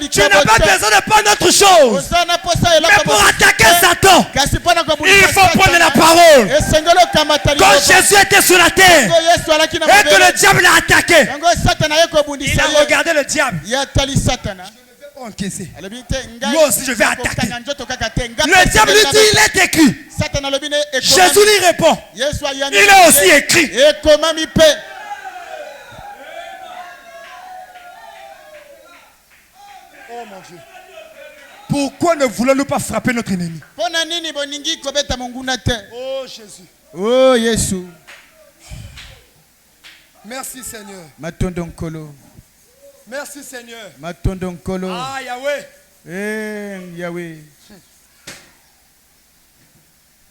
Tu n'as pas besoin de prendre autre chose. Mais pour attaquer Satan, il faut prendre la parole. Quand Jésus était sur la terre et que le diable l'a attaqué, il a regardé le diable. Encaissé. Moi aussi je vais attaquer. Le diable lui dit, il est écrit. Jésus lui répond, il est aussi écrit. Oh mon Dieu. Pourquoi ne voulons-nous pas frapper notre ennemi? Oh Jésus. Oh Jésus. Merci Seigneur. Merci Seigneur. Ah Yahweh. Yahweh.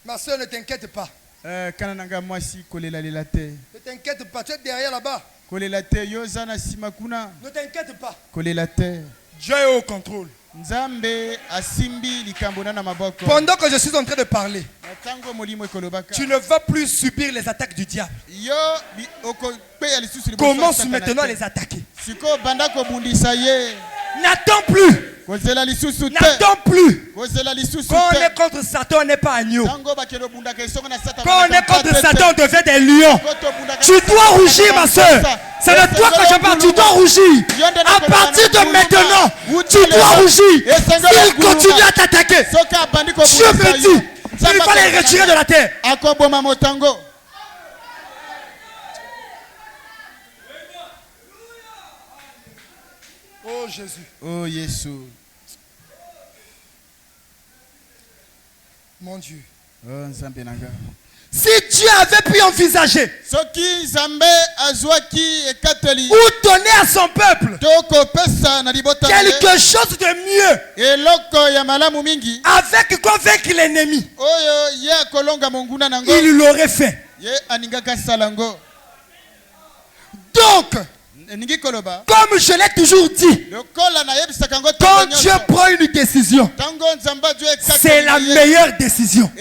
Ma soeur, ne t'inquiète pas. Ne t'inquiète pas, tu es derrière là-bas. Ne t'inquiète pas. Dieu est au contrôle. Pendant que je suis en train de parler, tu ne vas plus subir les attaques du diable. Commence maintenant à les attaquer. N'attends plus. N'attends plus. Quand on est contre Satan, on n'est pas agneau. Quand on est contre Satan, on devient des lions. Tu dois rougir, ma soeur. C'est de toi que je parle. Tu dois rougir. À partir de maintenant, tu dois rougir. S'il continue à t'attaquer, Dieu me dit, il va les retirer de la terre. Oh Jésus. Oh Jésus. Mon Dieu. Oh Nzambe nanga. Si Dieu avait pu envisager ou donner à son peuple quelque chose de mieux avec quoi vaincre l'ennemi, il l'aurait fait. Donc, comme je l'ai toujours dit, quand Dieu prend une décision, c'est la meilleure décision.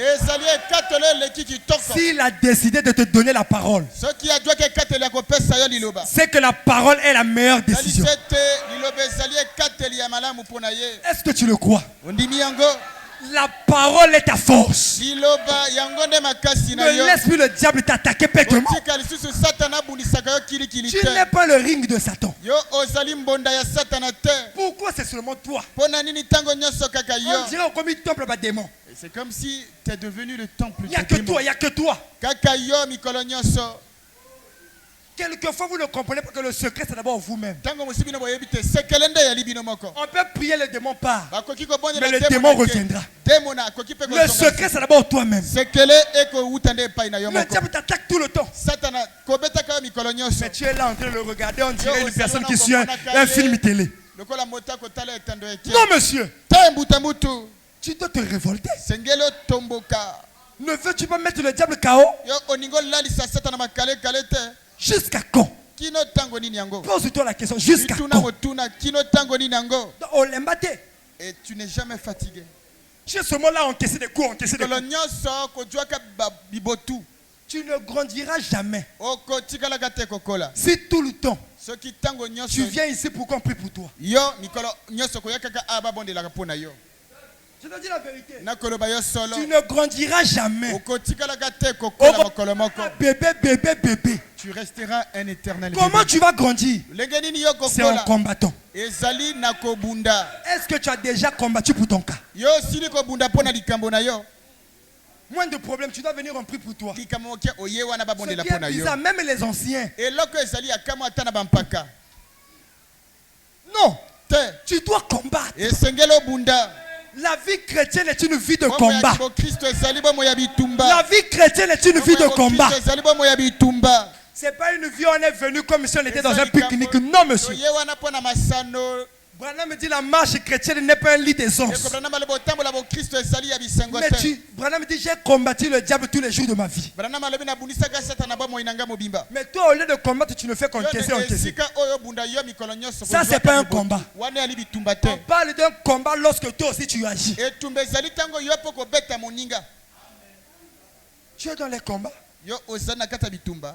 S'il a décidé de te donner la parole, c'est que la parole est la meilleure décision. Est-ce que tu le crois? La parole est ta force. Ne laisse plus le diable t'attaquer bêtement. Tu n'es pas le ring de Satan. Pourquoi c'est seulement toi? On dirait comme il temple à démon. C'est comme si tu es devenu le temple. Il n'y a que toi, il n'y a que toi. Quelquefois, vous ne comprenez pas que le secret, c'est d'abord vous-même. On peut prier, le démon part. Mais le démon reviendra. Le secret, c'est d'abord toi-même. Le diable t'attaque tout le temps. Mais tu es là en train de le regarder. On dirait une personne qui suit un film télé. Non, monsieur. Tu dois te révolter. Ne veux-tu pas mettre le diable KO? Jusqu'à quand? Pose-toi la question. Jusqu'à quand? Et tu n'es jamais fatigué. Tu es seulement là encaisser des coups, encaisser des coups. Tu ne grandiras jamais. Si tout le temps tu viens ici pour qu'on prie pour toi. Je te dis la vérité. Tu ne grandiras jamais. Bébé. Tu resteras un éternel. Comment tu vas grandir? C'est en combattant. Est-ce que tu as déjà combattu pour ton cas? Moins de problèmes, tu dois venir en prier pour toi. Ce qui est bizarre, même les anciens. Non, tu dois combattre. La vie chrétienne est une vie de combat. La vie chrétienne est une vie de combat. C'est pas une vie où on est venu comme si on était dans un pique-nique. Non, monsieur. Branham me dit la marche chrétienne n'est pas un lit d'aisance. Mais Branham me dit j'ai combattu le diable tous les jours de ma vie. Mais toi au lieu de combattre tu ne fais qu'encaisser. Ça c'est pas un combat. On parle d'un combat lorsque toi aussi tu agis. Tu es dans les combats.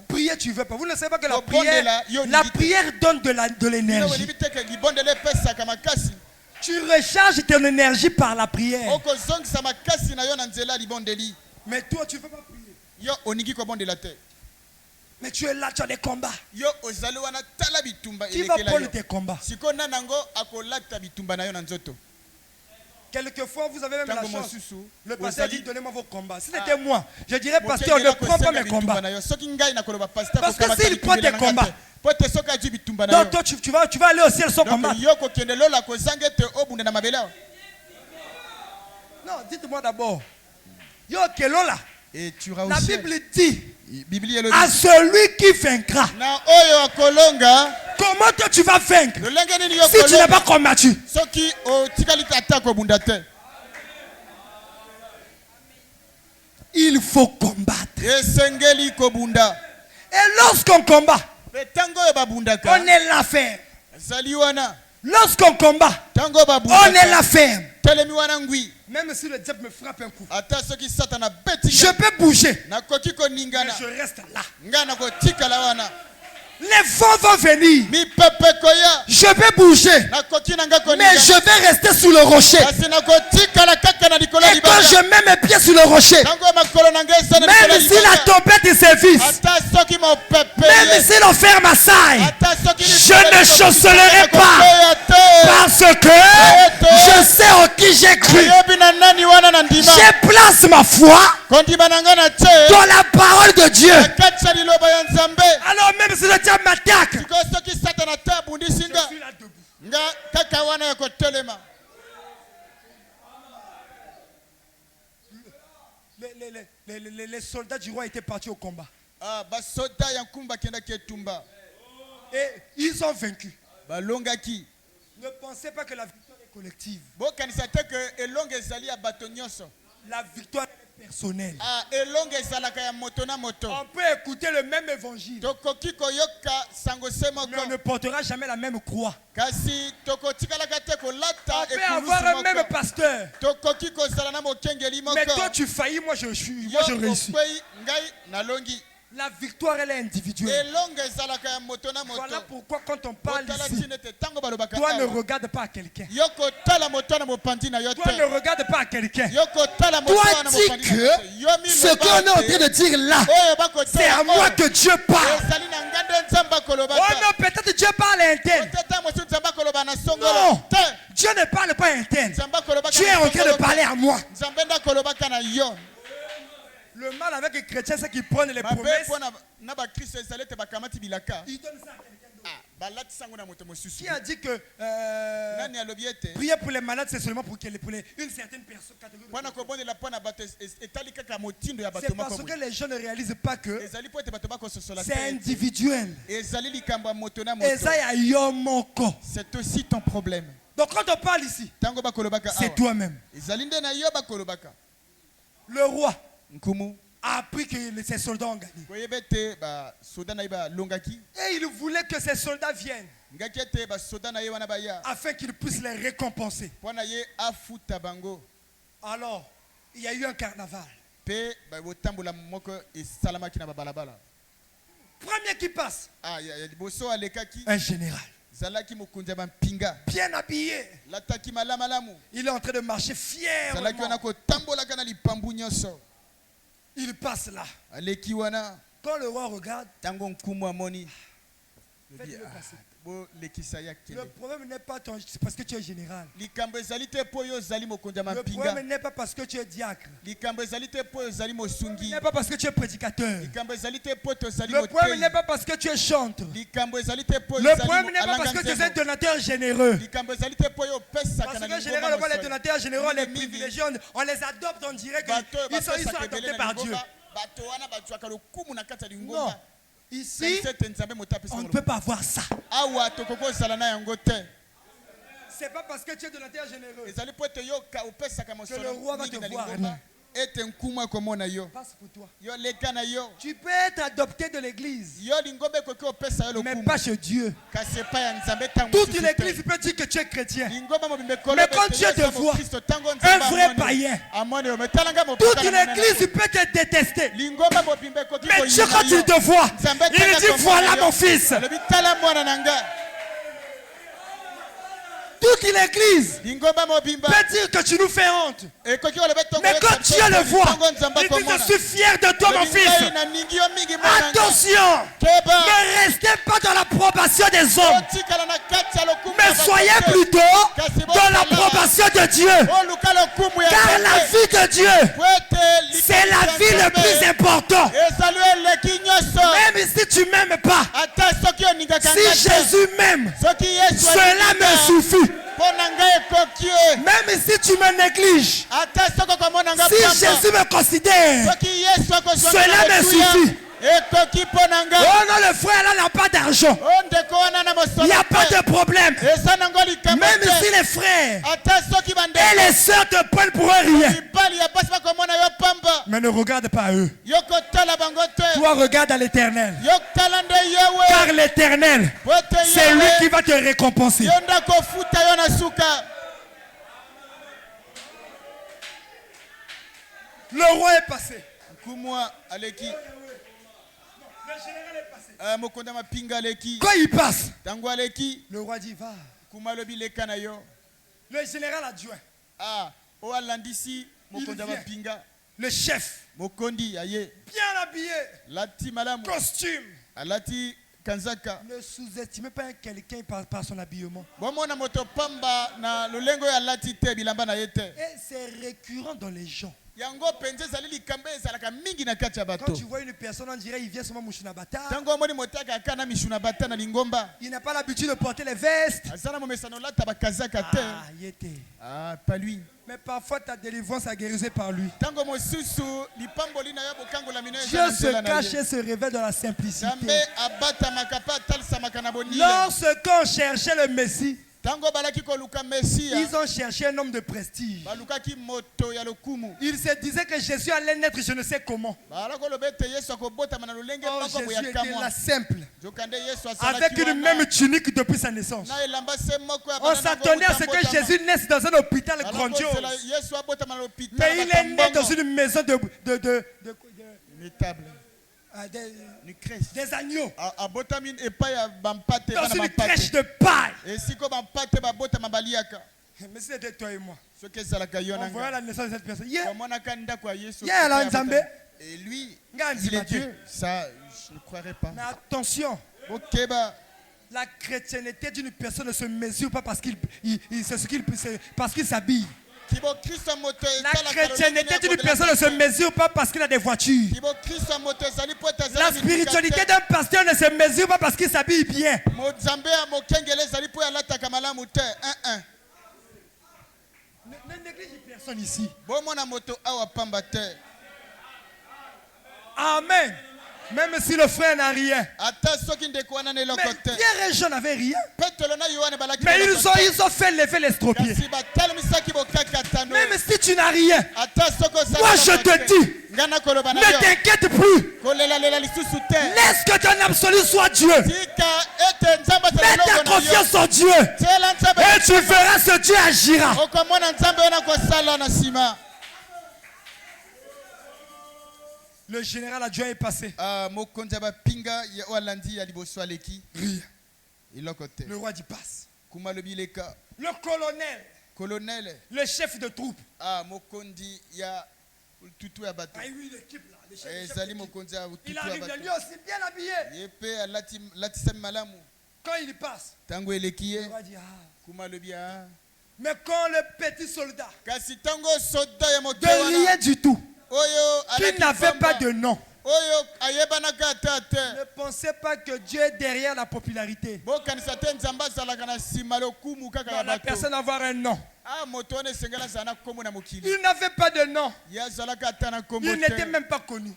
Prier tu veux pas. Vous ne savez pas que la prière donne de l'énergie. Tu recharges ton énergie par la prière. Mais toi tu ne veux pas prier. Mais tu es là, tu as des combats. Qui va prendre tes combats? Quelquefois, vous avez même la chance. Le pasteur dit donnez-moi vos combats. Si c'était moi, je dirais pasteur, ne prends pas mes combats. Parce que s'il prend tes combats, donc toi tu vas aller au ciel sans combat. Non, dites-moi d'abord. La Bible dit à celui qui vaincra. Comment toi tu vas vaincre si tu n'as pas combattu? Il faut combattre. Et lorsqu'on combat, on est la ferme. Lorsqu'on combat, on est la ferme. Même si le diable me frappe un coup, je peux bouger, mais je reste là. Les vents vont venir. Je vais bouger, mais je vais rester sous le rocher. Et quand je mets mes pieds sur le rocher, même si la tempête sévisse, même si l'enfer m'assaille, je ne chancellerai pas. Parce que je sais en qui j'ai cru. Je place ma foi dans la parole de Dieu. Alors même si le diable m'attaque, je suis là debout. les soldats du roi étaient partis au combat. Et ils ont vaincu. Ne pensez pas que la victoire est collective. La victoire est personnelle. On peut écouter le même évangile, mais on ne portera jamais la même croix. On peut avoir un même pasteur, mais toi tu faillis, moi je réussis. La victoire, elle est individuelle. Voilà pourquoi quand on parle ici, toi ne regarde pas à quelqu'un. Toi ne regarde pas à quelqu'un. Toi dis que ce qu'on est en train de dire là, c'est à moi que Dieu parle. Oh non, peut-être Dieu parle à interne. Non, Dieu ne parle pas à interne. Dieu est en train de parler à moi. Le mal avec les chrétiens, c'est qu'ils prennent les promesses. Ils donnent ça à quelqu'un d'autre. Qui a dit que prier pour les malades, c'est seulement pour une certaine personne catégorie? C'est parce que les gens ne réalisent pas que c'est individuel. C'est aussi ton problème. Donc quand on parle ici, c'est toi-même. Le roi a appris que ses soldats ont gagné. Et il voulait que ses soldats viennent afin qu'il puisse les récompenser. Alors, il y a eu un carnaval. Premier qui passe, un général. Bien habillé. Il est en train de marcher fièrement. Il passe là. Quand le roi regarde, le problème n'est pas parce que tu es général. Le problème n'est pas parce que tu es diacre. Le problème n'est pas parce que tu es prédicateur. Le problème n'est pas parce que tu es chanteur. Le problème n'est pas parce que tu es un donateur généreux. Parce que généralement les donateurs généreux, les privilégiés, on les adopte, on dirait qu'ils sont adoptés par Dieu. Non. Ici, on ne peut pas voir ça. C'est pas parce que tu es donateur généreux que le roi va te voir. Non. Passe pour toi. Tu peux être adopté de l'église, mais pas chez Dieu. Toute l'église peut dire que tu es chrétien, mais quand Dieu te voit, un vrai païen, toute l'église peut te détester, mais Dieu quand il te voit, il dit voilà mon fils. Toute l'église peut dire que tu nous fais honte. Mais quand Dieu le voit, il dit je suis fier de toi mon fils. Attention, ne restez pas dans l'approbation des hommes, mais soyez plutôt dans l'approbation de Dieu. Car la vie de Dieu, c'est la vie le plus important. Même si tu m'aimes pas, si Jésus m'aime, cela me suffit. Même si tu me négliges, si Jésus me considère, cela me suffit. Oh non, le frère là n'a pas d'argent. Il n'y a pas de problème. Même si les frères et les sœurs te prennent pour rien, mais ne regarde pas à eux. Toi, regarde à l'Éternel. Car l'Éternel, c'est lui qui va te récompenser. Le roi est passé. Le général est passé. Quand il passe, le roi dit va. Le général adjoint, le chef, bien habillé, costume. Ne sous-estimez pas quelqu'un par son habillement. Et c'est récurrent dans les gens. Quand tu vois une personne, on dirait il vient seulement Mouchounabata. Il n'a pas l'habitude de porter les vestes. Ah, pas lui. Mais parfois ta délivrance a guérisé par lui. Dieu se cache et se révèle dans la simplicité. Lorsqu'on cherchait le Messie, ils ont cherché un homme de prestige. Ils se disaient que Jésus allait naître je ne sais comment. Oh, Jésus était là simple, avec une même tunique depuis sa naissance. On s'attendait à ce que Jésus naisse dans un hôpital grandiose. Mais il est né dans une maison des agneaux. Dans une crèche de paille. Mais c'était toi et moi. On voyait la naissance de cette personne. Et lui, il est Dieu. Ça, je ne croirais pas. Mais attention. La chrétienté d'une personne ne se mesure pas parce qu'il s'habille. La chrétienté d'une personne ne se mesure pas parce qu'il a des voitures. La spiritualité d'un pasteur ne se mesure pas parce qu'il s'habille bien. Ne néglige personne ici. Amen. Même si le frère n'a rien. Mais Pierre et Jean n'avaient rien. Mais ils ont fait lever l'estropié. Même si tu n'as rien, moi je te dis, ne t'inquiète plus. Laisse que ton absolu soit Dieu. Mets ta confiance en Dieu. Et tu verras ce Dieu agira. Le général adjoint est passé. Rien. Le roi dit passe. Le colonel. Le chef de troupe. Il arrive lui aussi bien habillé. Quand il passe, le roi dit mais quand le petit soldat, de rien du tout, qui n'avait pas de nom, ne pensez pas que Dieu est derrière la popularité. Non, la personne a avoir un nom. Il n'avait pas de nom. Il n'était même pas connu.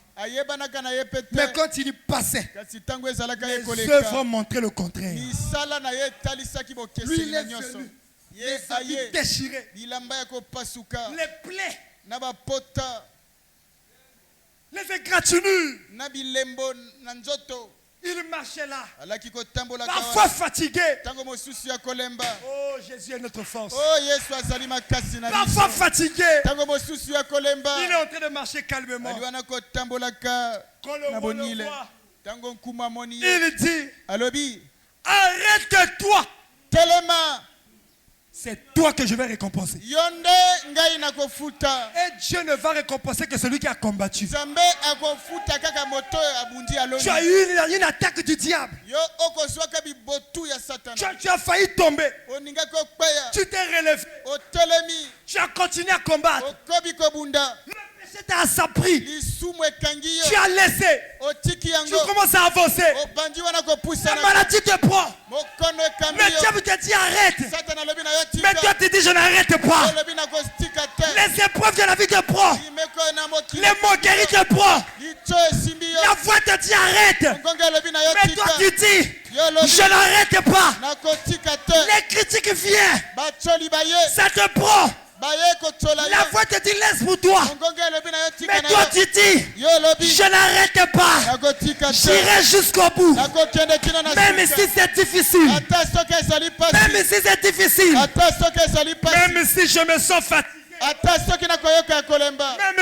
Mais quand il y passait, les œuvres montraient le contraire. Lui, il est venu, les habits déchirés, les plaies, les égratignures. Il marchait là, parfois fatigué. Oh, Jésus est notre force. Parfois fatigué. Il est en train de marcher calmement. Quand le roi le voit, il dit, arrête-toi. C'est toi que je vais récompenser. Et Dieu ne va récompenser que celui qui a combattu. Tu as eu une attaque du diable. Tu as failli tomber. Tu t'es relevé. Tu as continué à combattre. Le péché t'a assampri. Tu as laissé. Tu commences à avancer. La maladie te prend. Le diable te dit arrête. Mais toi tu dis je n'arrête pas. Les épreuves de la vie te prend. Les moqueries te prend. La voix te dit arrête. Mais toi tu dis je n'arrête pas. Les critiques viennent. Ça te prend. La voix te dit laisse pour toi. Mais toi tu dis je n'arrête pas. J'irai jusqu'au bout. Même si c'est difficile. Même si c'est difficile. Même si je me sens fatigué. Même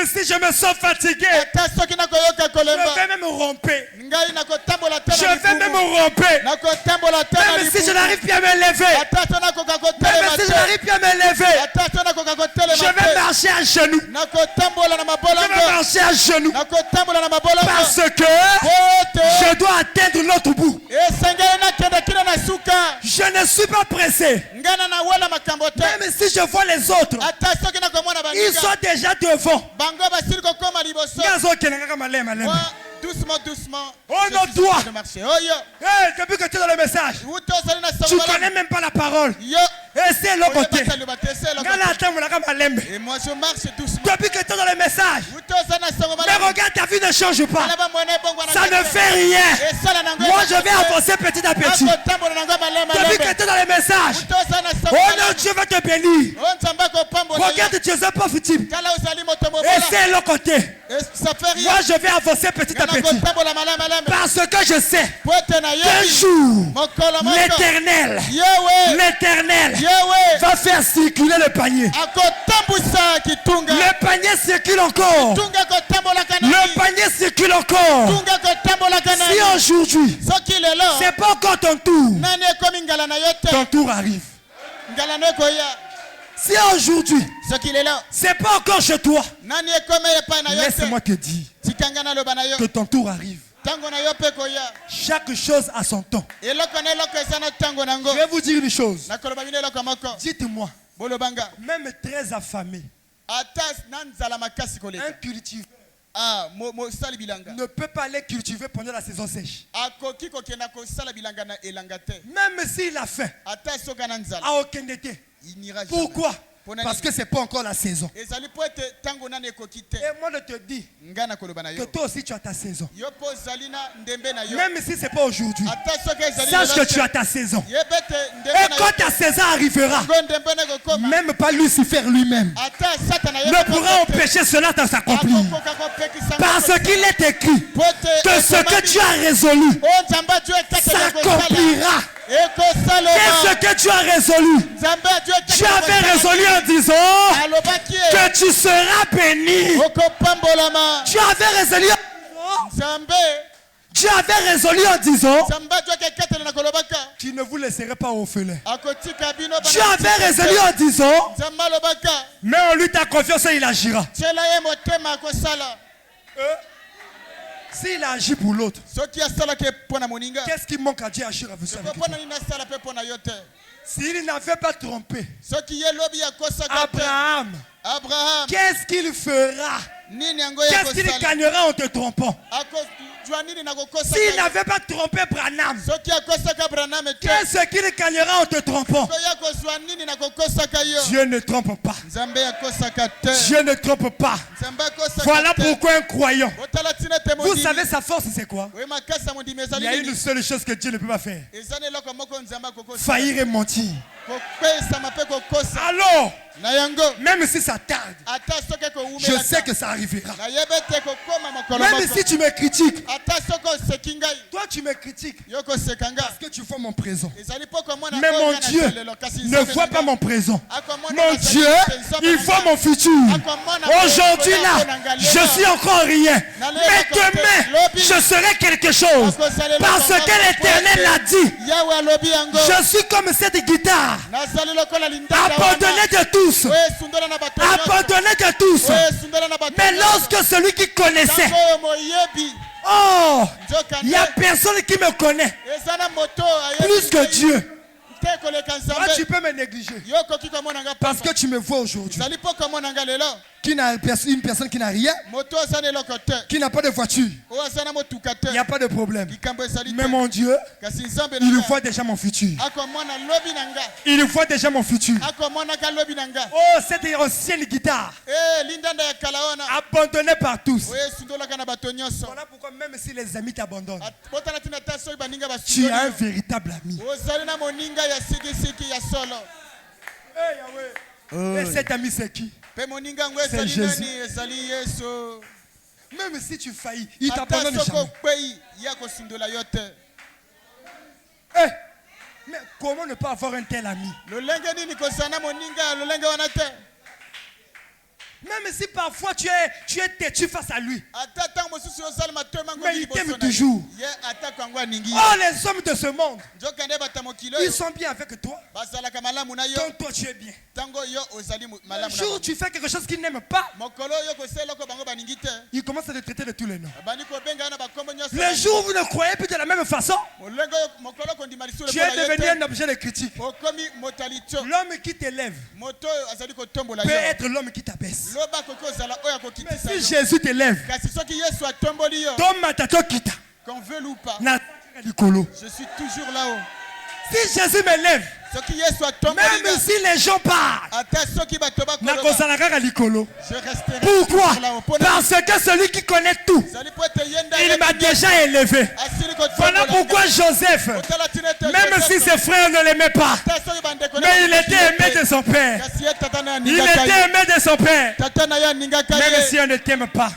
si je me sens fatigué, je vais même romper. Je vais même romper. Même si je n'arrive plus à me lever. Même si je n'arrive plus à me lever. Je vais marcher à genoux. Je vais marcher à genoux. Parce que je dois atteindre l'autre bout. Je ne suis pas pressé. Même si je vois les autres, Ils sont déjà devant. Doucement, doucement. Oh non, toi. Hey, depuis que tu es dans le message, tu ne connais même pas la parole. Et c'est l'autre côté. Et moi je marche doucement. Depuis que tu es dans le message, mais regarde, ta vie ne change pas. Ça ne fait rien. Moi je vais avancer petit à petit. Depuis que tu es dans le message, oh non, Dieu va te bénir. Regarde, tu es un pauvre type. Et c'est l'autre côté. Moi je vais avancer petit à petit. Parce que je sais qu'un jour, l'éternel va faire circuler le panier. Le panier circule encore. Le panier circule encore. Si aujourd'hui, c'est pas encore ton tour, ton tour arrive. Si aujourd'hui, c'est pas encore chez toi, laisse-moi te dire que ton tour arrive. Chaque chose a son temps. Je vais vous dire une chose. Dites-moi, même très affamé, un cultivateur ne peut pas aller cultiver pendant la saison sèche. Même s'il a faim, à aucun été. Pourquoi? Parce que ce n'est pas encore la saison. Et moi je te dis que toi aussi tu as ta saison. Même si ce n'est pas aujourd'hui, sache que tu as ta saison. Et quand ta saison arrivera, même pas Lucifer lui-même ne pourra empêcher cela de s'accomplir. Parce qu'il est écrit que ce que tu as résolu s'accomplira. Qu'est-ce que tu as résolu? Tu avais résolu en disant que tu seras béni. Tu avais résolu en disant tu ne vous laisserai pas orphelin. Tu avais résolu en disant mais en lui ta confiance et il agira. S'il agit pour l'autre, qu'est-ce qui manque à Dieu à agir avec ça? S'il n'avait pas trompé Abraham, qu'est-ce qu'il fera? Qu'est-ce qu'il gagnera en te trompant? S'il n'avait pas trompé Branham, qu'est-ce qu'il gagnera en te trompant? Dieu ne trompe pas. Dieu ne trompe pas. Voilà pourquoi un croyant, vous savez sa force c'est quoi? Il y a une seule chose que Dieu ne peut pas faire: faillir et mentir. Alors, même si ça tarde, je sais que ça arrivera. Même si tu me critiques, toi tu me critiques parce que tu vois mon présent. Mais mon Dieu ne voit pas mon présent. Mon Dieu, il voit mon futur. Aujourd'hui là, je suis encore rien. Mais demain, je serai quelque chose. Parce que l'Éternel l'a dit. Je suis comme cette guitare, abandonné de tous. Abandonné de tous. Mais lorsque celui qui connaissait, oh, il n'y a personne qui me connaît plus que Dieu. Toi, tu peux me négliger parce que tu me vois aujourd'hui. Une personne qui n'a rien, qui n'a pas de voiture, il n'y a pas de problème. Mais mon Dieu, il voit déjà mon futur. Il voit déjà mon futur. Oh, cette ancienne guitare abandonnée par tous. Voilà pourquoi même si les amis t'abandonnent, tu as un véritable ami. Et cet ami c'est qui? C'est Jésus. Même si tu faillis, il t'abandonne jamais. Mais comment ne pas avoir un tel ami? Même si parfois tu es têtu face à lui. Mais il t'aime toujours. Oh, les hommes de ce monde, ils sont bien avec toi. Donc toi tu es bien. Le jour où tu fais quelque chose qu'ils n'aiment pas, ils commencent à te traiter de tous les noms. Le jour où vous ne croyez plus de la même façon, tu es devenu un objet de critique. L'homme qui t'élève peut être l'homme qui t'abaisse. Mais si Jésus t'élève, je suis toujours là-haut. Si Jésus m'élève, même si les gens parlent, pourquoi? Parce que celui qui connaît tout, il m'a déjà élevé. Voilà pourquoi Joseph, même si ses frères ne l'aimaient pas, mais il était aimé de son père. Il était aimé de son père. Même si on ne t'aime pas,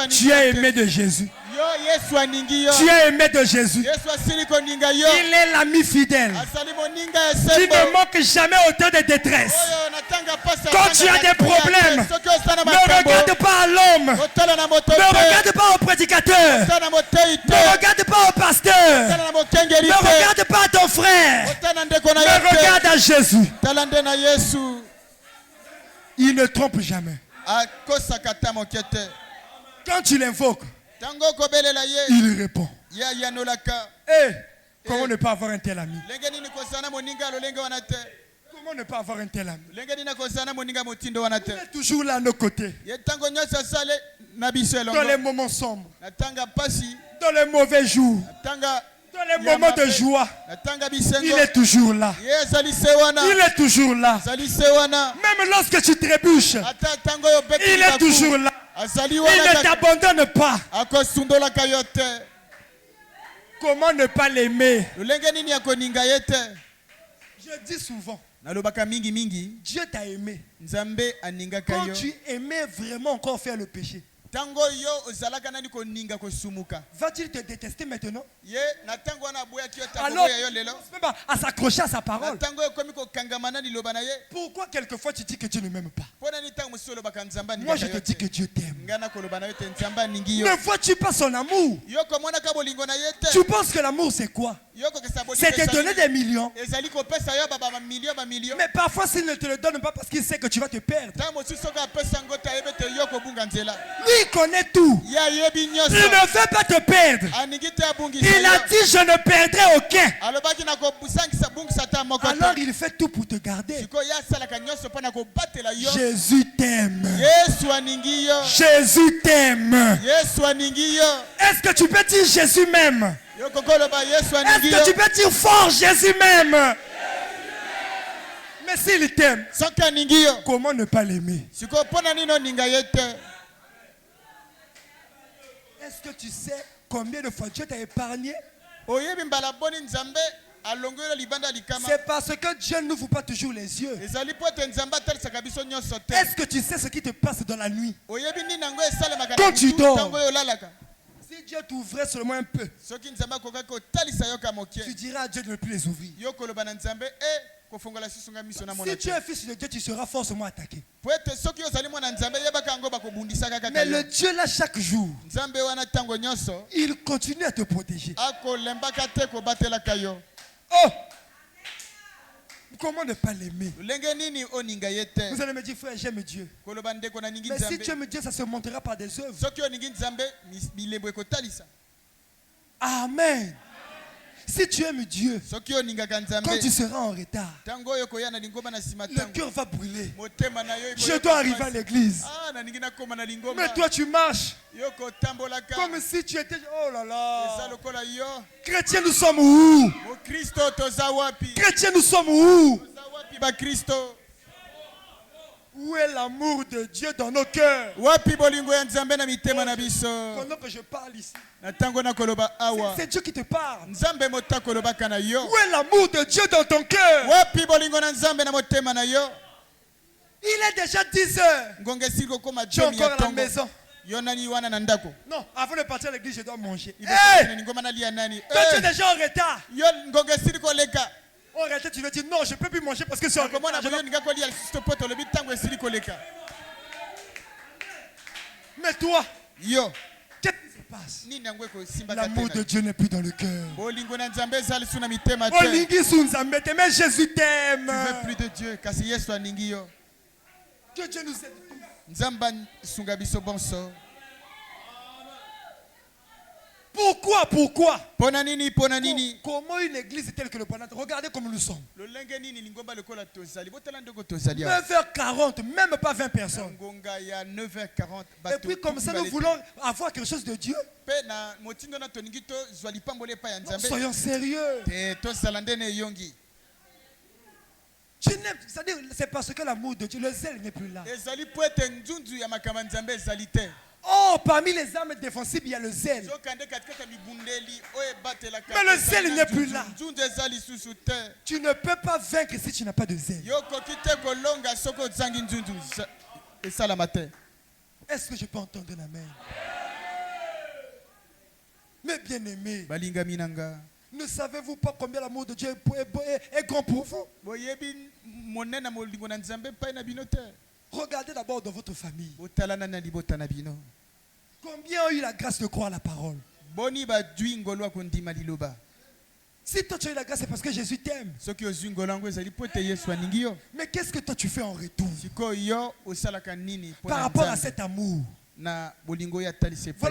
tu es aimé de Jésus. Tu es aimé de Jésus. Il est l'ami fidèle qui ne manque jamais au temps de détresse. Quand tu as des problèmes, ne regarde pas à l'homme, ne regarde pas au prédicateur, ne regarde pas au pasteur, ne regarde pas à ton frère, mais regarde à Jésus. Il ne trompe jamais. Quand tu l'invoques, il répond. Comment ne pas avoir un tel ami? Comment ne pas avoir un tel ami? Il est toujours là à nos côtés. Dans les moments sombres, dans les mauvais jours, dans les moments de joie, il est toujours là. Il est toujours là. Même lorsque tu trébuches, il est toujours là. Il ne t'abandonne pas. Comment ne pas l'aimer? Je dis souvent, Dieu t'a aimé. Quand tu aimais vraiment encore faire le péché, va-t-il te détester maintenant? Alors, même à s'accrocher à sa parole. Pourquoi quelquefois tu dis que Dieu ne m'aime pas? Moi je te dis que Dieu t'aime. Ne vois-tu pas son amour? Tu penses que l'amour c'est quoi? C'est te donner des millions. Mais parfois s'il ne te le donne pas parce qu'il sait que tu vas te perdre. Lui il connaît tout. Il ne veut pas te perdre. Il a dit je ne perdrai aucun. Alors il fait tout pour te garder. Jésus t'aime. Jésus t'aime. Est-ce que tu peux dire Jésus m'aime? Est-ce que tu peux dire fort Jésus m'aime? Mais s'il t'aime, comment ne pas l'aimer? Est-ce que tu sais combien de fois Dieu t'a épargné? C'est parce que Dieu n'ouvre pas toujours les yeux. Est-ce que tu sais ce qui te passe dans la nuit? Quand tu dors, si Dieu t'ouvrait seulement un peu, tu diras à Dieu de ne plus les ouvrir. Si tu es fils de Dieu, tu seras forcément attaqué. Mais le Dieu là chaque jour, il continue à te protéger. Oh! Comment ne pas l'aimer? Vous allez me dire, frère, j'aime Dieu. Mais si tu aimes Dieu, ça se montrera par des œuvres. Amen. Si tu aimes Dieu, quand tu seras en retard, le cœur va brûler. Je dois arriver à l'église. Mais toi tu marches comme si tu étais... Oh là là. Chrétiens, nous sommes où? Chrétiens, nous sommes où? Où est l'amour de Dieu dans nos cœurs? Pendant que je parle ici, c'est Dieu qui te parle. Où est l'amour de Dieu dans ton cœur? Il est déjà 10 heures. Tu es encore à la maison. Non, avant de partir à l'église, je dois manger. Hey! Toi, tu es déjà en retard. En réalité, tu veux dire non, je ne peux plus manger parce que c'est en retard. Mais toi, yo, qu'est-ce qui se passe? L'amour de Dieu n'est plus dans le cœur. Mais Jésus t'aime. Tu veux plus de Dieu, car c'est Yesu aningi yo. Que Dieu nous aide tous. Nzamba sunga biso bonso. Pourquoi? Pona nini? Comment une église telle que le Panat? Regardez comme nous sommes. 9h40, même pas 20 personnes. Et puis comme ça, nous voulons avoir quelque chose de Dieu. Non, soyons sérieux. C'est-à-dire, c'est parce que l'amour de Dieu, le zèle n'est plus là. Oh, parmi les âmes défensives, il y a le zèle. Mais le zèle n'est plus là. Tu ne peux pas vaincre si tu n'as pas de zèle. Est-ce que je peux entendre un amen? Mais bien aimé, ne savez-vous pas combien l'amour de Dieu est grand pour vous? Regardez d'abord dans votre famille. Combien ont eu la grâce de croire la parole? Si toi tu as eu la grâce, c'est parce que Jésus t'aime. Mais qu'est-ce que toi tu fais en retour par rapport à cet amour? Voilà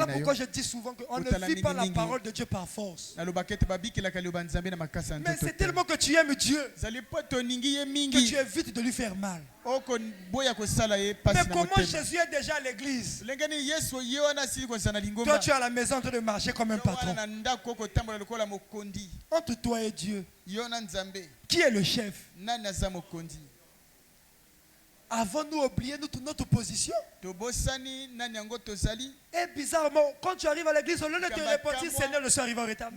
pourquoi je dis souvent qu'on ne vit pas la parole de Dieu par force. Mais c'est tellement que tu aimes Dieu que tu évites de lui faire mal. Mais comment Jésus est déjà à l'église? Toi tu es à la maison en train de marcher comme un patron. Entre toi et Dieu, qui est le chef? Avons-nous oublié notre position? Et bizarrement, quand tu arrives à l'église, au lieu de te repentir, Seigneur, je suis arrivé en retard.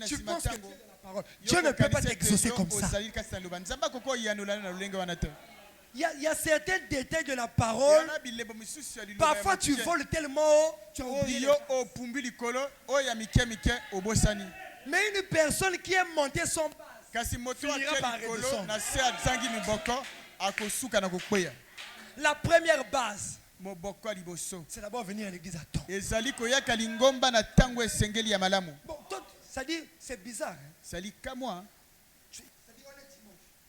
Tu penses que Dieu est la parole. Dieu ne peut pas t'exaucer comme ça. Il y a certains détails de la parole. Parfois, tu voles tellement haut, tu as oublié. Mais une personne qui est montée son base finira par redescendre. La première base, c'est d'abord venir à l'église à temps. Bon, ça dit, c'est bizarre.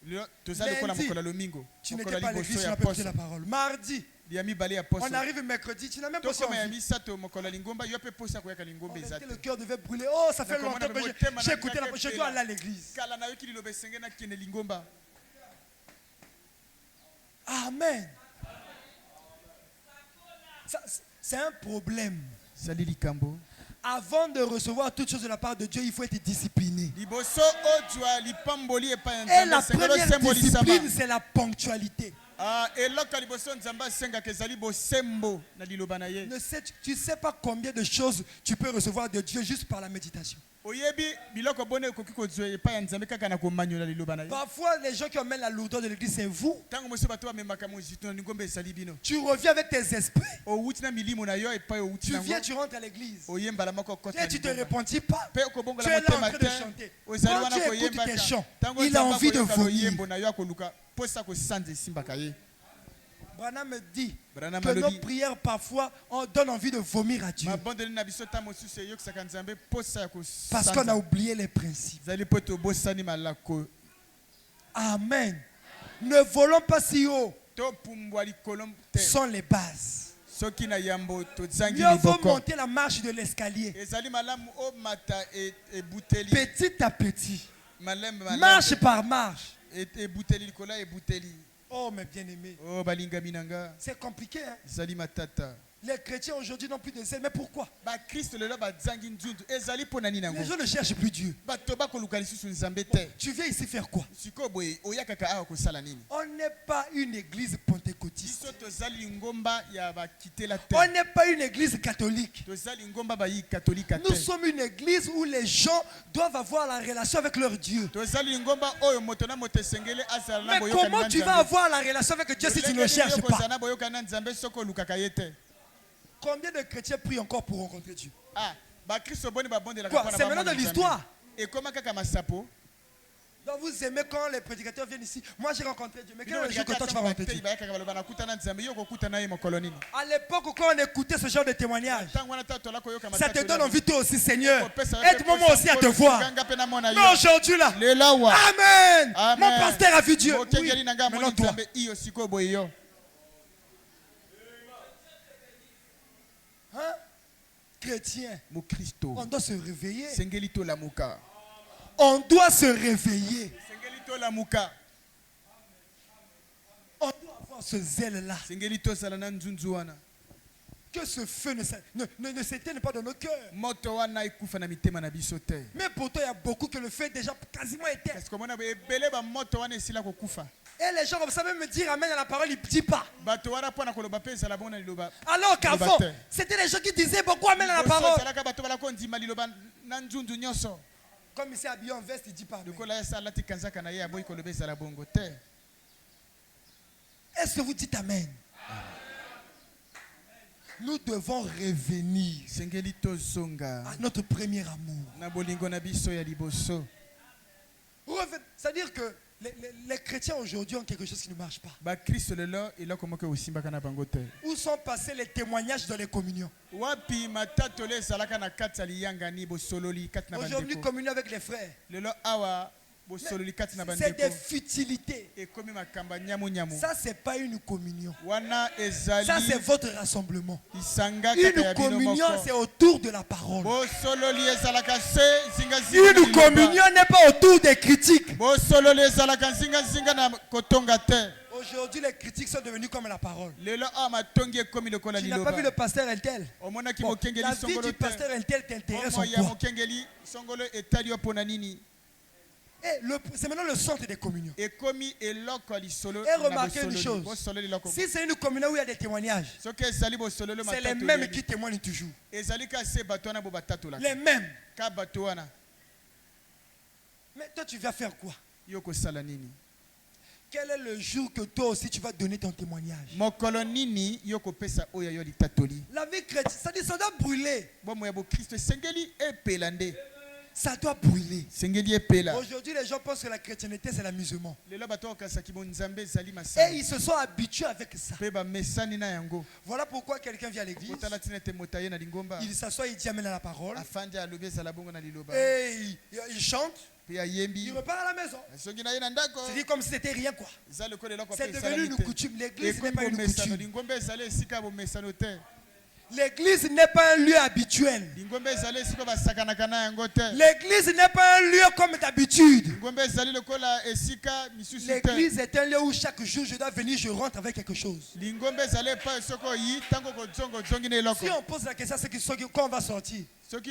Lundi, tu n'étais pas à l'église, tu n'as pas écouté la parole. Mardi, on arrive mercredi, tu n'as même pas envie. Le cœur devait brûler. Oh, ça fait longtemps que j'ai écouté la parole. Je dois aller à l'église. Amen. C'est un problème. Avant de recevoir toutes choses de la part de Dieu, il faut être discipliné. Et la première discipline, c'est la ponctualité. Tu ne sais pas combien de choses tu peux recevoir de Dieu juste par la méditation. Parfois, les gens qui emmènent la lourdeur de l'église, c'est vous. Tu reviens avec tes esprits. Tu viens, tu rentres à l'église. Et tu ne te repentis pas. Tu es là en train de chanter. Quand tu écoutes tes chants, il a envie de vomir. Branham me dit que nos prières parfois on donne envie de vomir à Dieu. Parce qu'on a oublié les principes. Amen. Ne volons pas si haut. Sont les bases. Mieux vaut monter la marche de l'escalier petit à petit, marche par marche. Oh, mes bien-aimés. C'est compliqué, hein? Les chrétiens aujourd'hui n'ont plus de zèle. Mais pourquoi? Les gens ne cherchent plus Dieu. Tu viens ici faire quoi? On n'est pas une église pentecôtiste. On n'est pas une église catholique. Nous sommes une église où les gens doivent avoir la relation avec leur Dieu. Mais comment tu vas avoir la relation avec Dieu si tu ne le cherches pas? Combien de chrétiens prient encore pour rencontrer Dieu? Quoi? C'est maintenant de l'histoire. Donc vous aimez quand les prédicateurs viennent ici. Moi j'ai rencontré Dieu. Mais quel est le jour que toi tu vas rencontrer Dieu? À l'époque quand on écoutait ce genre de témoignage, ça te donne envie toi aussi, Seigneur. Aide-moi moi aussi à te voir. Mais aujourd'hui là, Amen. Mon pasteur a vu Dieu. Oui. Maintenant toi. Hein? Chrétien, on doit se réveiller. On doit se réveiller. On doit avoir ce zèle-là. Que ce feu ne s'éteigne pas dans nos cœurs. Mais pourtant, il y a beaucoup que le feu est déjà quasiment éteint. Et les gens comme ça même me dire Amen à la parole, ils ne disent pas. Alors qu'avant, c'était les gens qui disaient beaucoup Amen à la parole. Comme il s'est habillé en veste, il ne dit pas Amen. Est-ce que vous dites Amen? Nous devons revenir à notre premier amour. C'est-à-dire que les chrétiens aujourd'hui ont quelque chose qui ne marche pas. Où sont passés les témoignages dans les communions? Aujourd'hui, communion avec les frères. C'est des futilités. Ça, c'est pas une communion. Ça, c'est votre rassemblement. Une communion, c'est autour de la parole. Une communion n'est pas autour des critiques. Aujourd'hui, les critiques sont devenues comme la parole. Tu n'as pas vu le pasteur Eltel? Bon, la vie du pasteur Eltel t'intéresse en quoi? C'est maintenant le centre des communions. Et remarquez une chose. Si c'est une communion où il y a des témoignages, c'est les mêmes qui témoignent toujours. Les mêmes. Mais toi, tu vas faire quoi? Quel est le jour que toi aussi tu vas donner ton témoignage? La vie chrétienne, ça dit ça doit brûler. Ça doit brûler. Aujourd'hui, les gens pensent que la chrétienté, c'est l'amusement. Et ils se sont habitués avec ça. Voilà pourquoi quelqu'un vient à l'église. Il s'assoit, il dit Amen à la parole. Et il chante. Il repart à la maison. C'est dit comme si c'était rien quoi. C'est devenu une coutume. L'église n'est pas une coutume. L'église n'est pas un lieu habituel. L'église n'est pas un lieu comme d'habitude. L'église est un lieu où chaque jour je dois venir, je rentre avec quelque chose. Si on pose la question à ceux qui sont quand on va sortir, qu'est-ce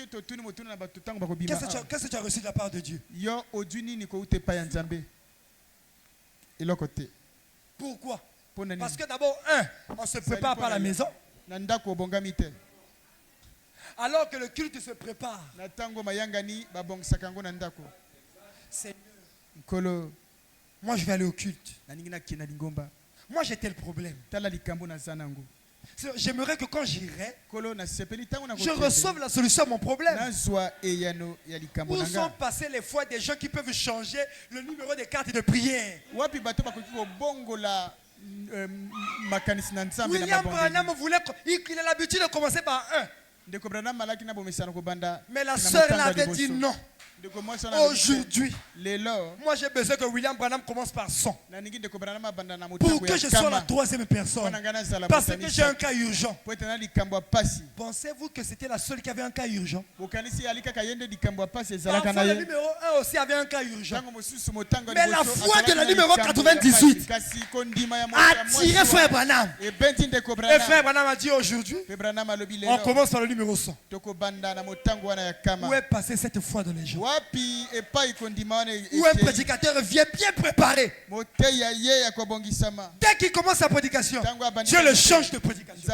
que tu as reçu de la part de Dieu? Pourquoi? Parce que d'abord, on se prépare par la maison. Alors que le culte se prépare. Seigneur, moi je vais aller au culte. Moi j'ai tel problème. J'aimerais que quand j'irai, je reçoive la solution à mon problème. Où sont passées les fois des gens qui peuvent changer le numéro des cartes de prière? William Branham voulait, il a l'habitude de commencer par 1. Mais la sœur avait dit non. Aujourd'hui, moi j'ai besoin que William Branham commence par 100. Pour que je sois la troisième personne. Parce que j'ai un cas urgent. Pensez-vous que c'était la seule qui avait un cas urgent? Parfois le numéro 1 aussi avait un cas urgent. Mais la foi de la numéro 98 a tiré Frère Branham. Et Frère Branham a dit aujourd'hui, on commence par le numéro 100. Où est passée cette foi de les gens? Où un prédicateur vient bien préparé. Dès qu'il commence sa prédication, Dieu le change de prédication.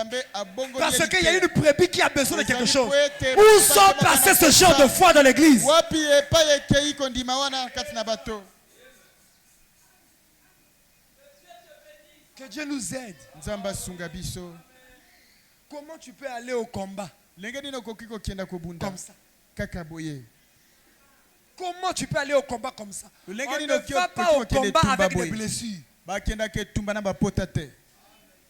Parce qu'il y a une brebis qui a besoin de quelque chose. Où sont passés ce genre de foi dans l'église? Que Dieu nous aide. Comment tu peux aller au combat comme ça? Comment tu peux aller au combat comme ça? On ne va pas au combat avec des blessures.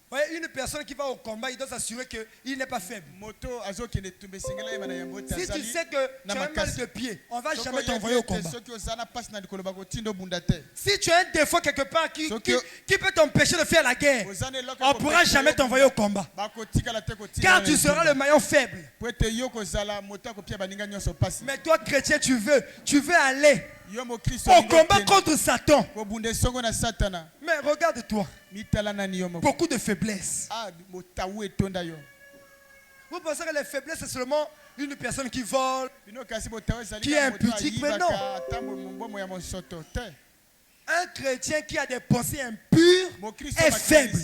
Voyez, une personne qui va au combat, il doit s'assurer qu'il n'est pas faible. Si tu sais que tu as un mal de pied, on ne va jamais t'envoyer au combat. Si tu as un défaut quelque part qui peut t'empêcher de faire la guerre, on ne pourra jamais t'envoyer au combat. Car tu seras le maillon faible. Mais toi, chrétien, tu veux aller au combat contre Satan. Mais regarde-toi. Beaucoup de faiblesses. Vous pensez que les faiblesses, c'est seulement une personne qui vole, qui est impudique, mais non. Un chrétien qui a des pensées impures est faible.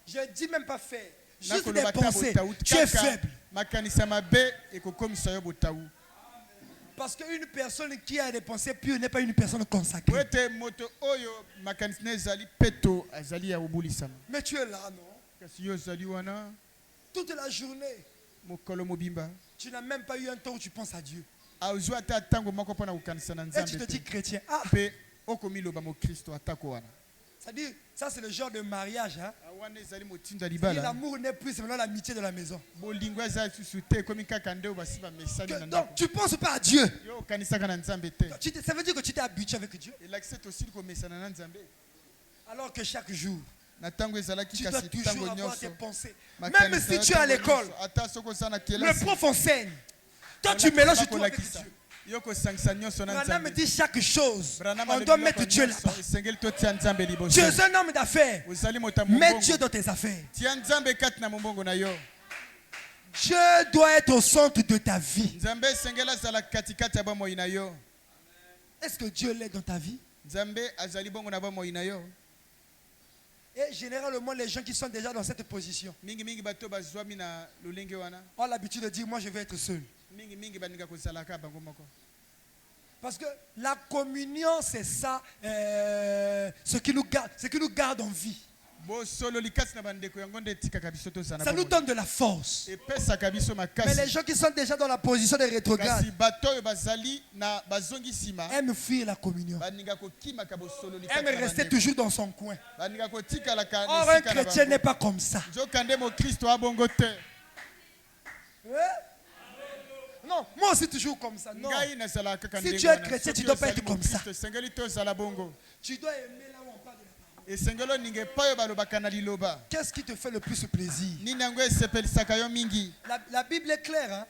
Je ne dis même pas faire. Juste des pensées. Tu es faible. Parce qu'une personne qui a des pensées pures n'est pas une personne consacrée. Mais tu es là, non? Toute la journée. Tu n'as même pas eu un temps où tu penses à Dieu. Et tu te dis chrétien. Ah. C'est-à-dire, ça c'est le genre de mariage. Hein? L'amour n'est plus seulement l'amitié de la maison. Donc tu ne penses pas à Dieu. Ça veut dire que tu t'es habitué avec Dieu. Alors que chaque jour, tu dois toujours avoir tes pensées. Même si tu es à l'école, le prof enseigne. Toi tu mélanges tout avec Dieu. Branham me dit chaque chose. On doit mettre Dieu là-bas. Tu es un homme d'affaires. Mets Dieu dans tes affaires. Dieu doit être au centre de ta vie. Est-ce que Dieu l'est dans ta vie? Et généralement, les gens qui sont déjà dans cette position ont l'habitude de dire, moi je vais être seul. Parce que la communion, c'est ça, ce qui nous garde en vie. Ça nous donne de la force. Mais les gens qui sont déjà dans la position de rétrograde aiment fuir la communion, aiment rester toujours dans son coin. Or, un chrétien n'est pas comme ça. Non, moi aussi toujours comme ça. Non. Si tu es chrétien, tu ne dois pas être comme ça. Tu dois aimer là où on parle de la parole. Qu'est-ce qui te fait le plus plaisir? La Bible est claire. Hein?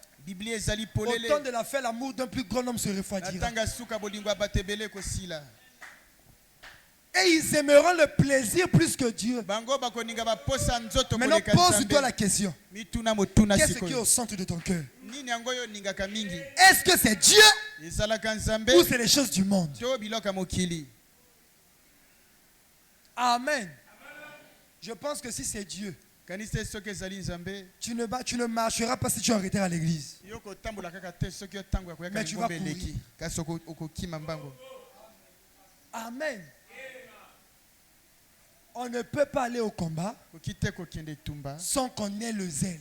Au temps de la fête, l'amour d'un plus grand homme se refroidira. Et ils aimeront le plaisir plus que Dieu. Maintenant, pose-toi la question. Qu'est-ce qui est au centre de ton cœur? Est-ce que c'est Dieu ou c'est les choses du monde? Amen. Je pense que si c'est Dieu, tu ne marcheras pas si tu es en retard à l'église. Mais tu vas courir. Amen. On ne peut pas aller au combat sans qu'on ait le zèle,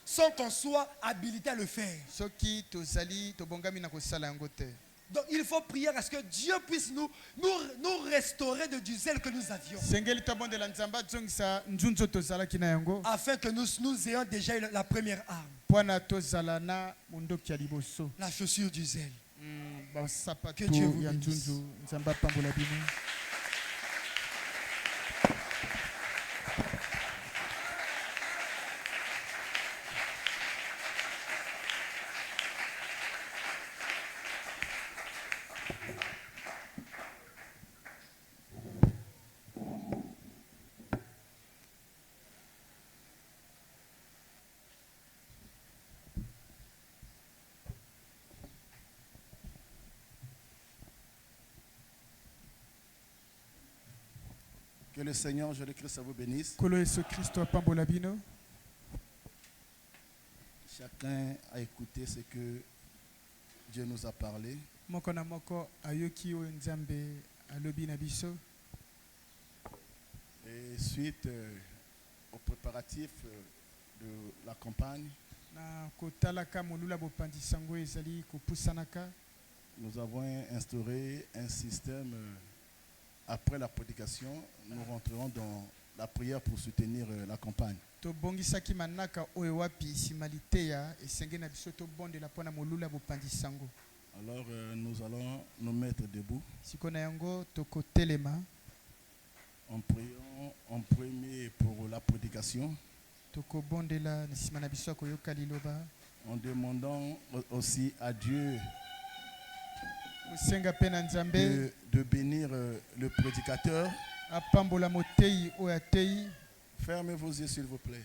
sans qu'on soit habilité à le faire. Donc il faut prier à ce que Dieu puisse nous restaurer du zèle que nous avions. Afin que nous ayons déjà eu la première arme. La chaussure du zèle. Que Dieu vous bénisse. Que le Seigneur Jésus-Christ vous bénisse. Chacun a écouté ce que Dieu nous a parlé. Et suite aux préparatifs de la campagne. Nous avons instauré un système. Après la prédication, nous rentrerons dans la prière pour soutenir la campagne. Alors nous allons nous mettre debout. En priant en premier pour la prédication. En demandant aussi à Dieu de bénir le prédicateur. Fermez vos yeux s'il vous plaît.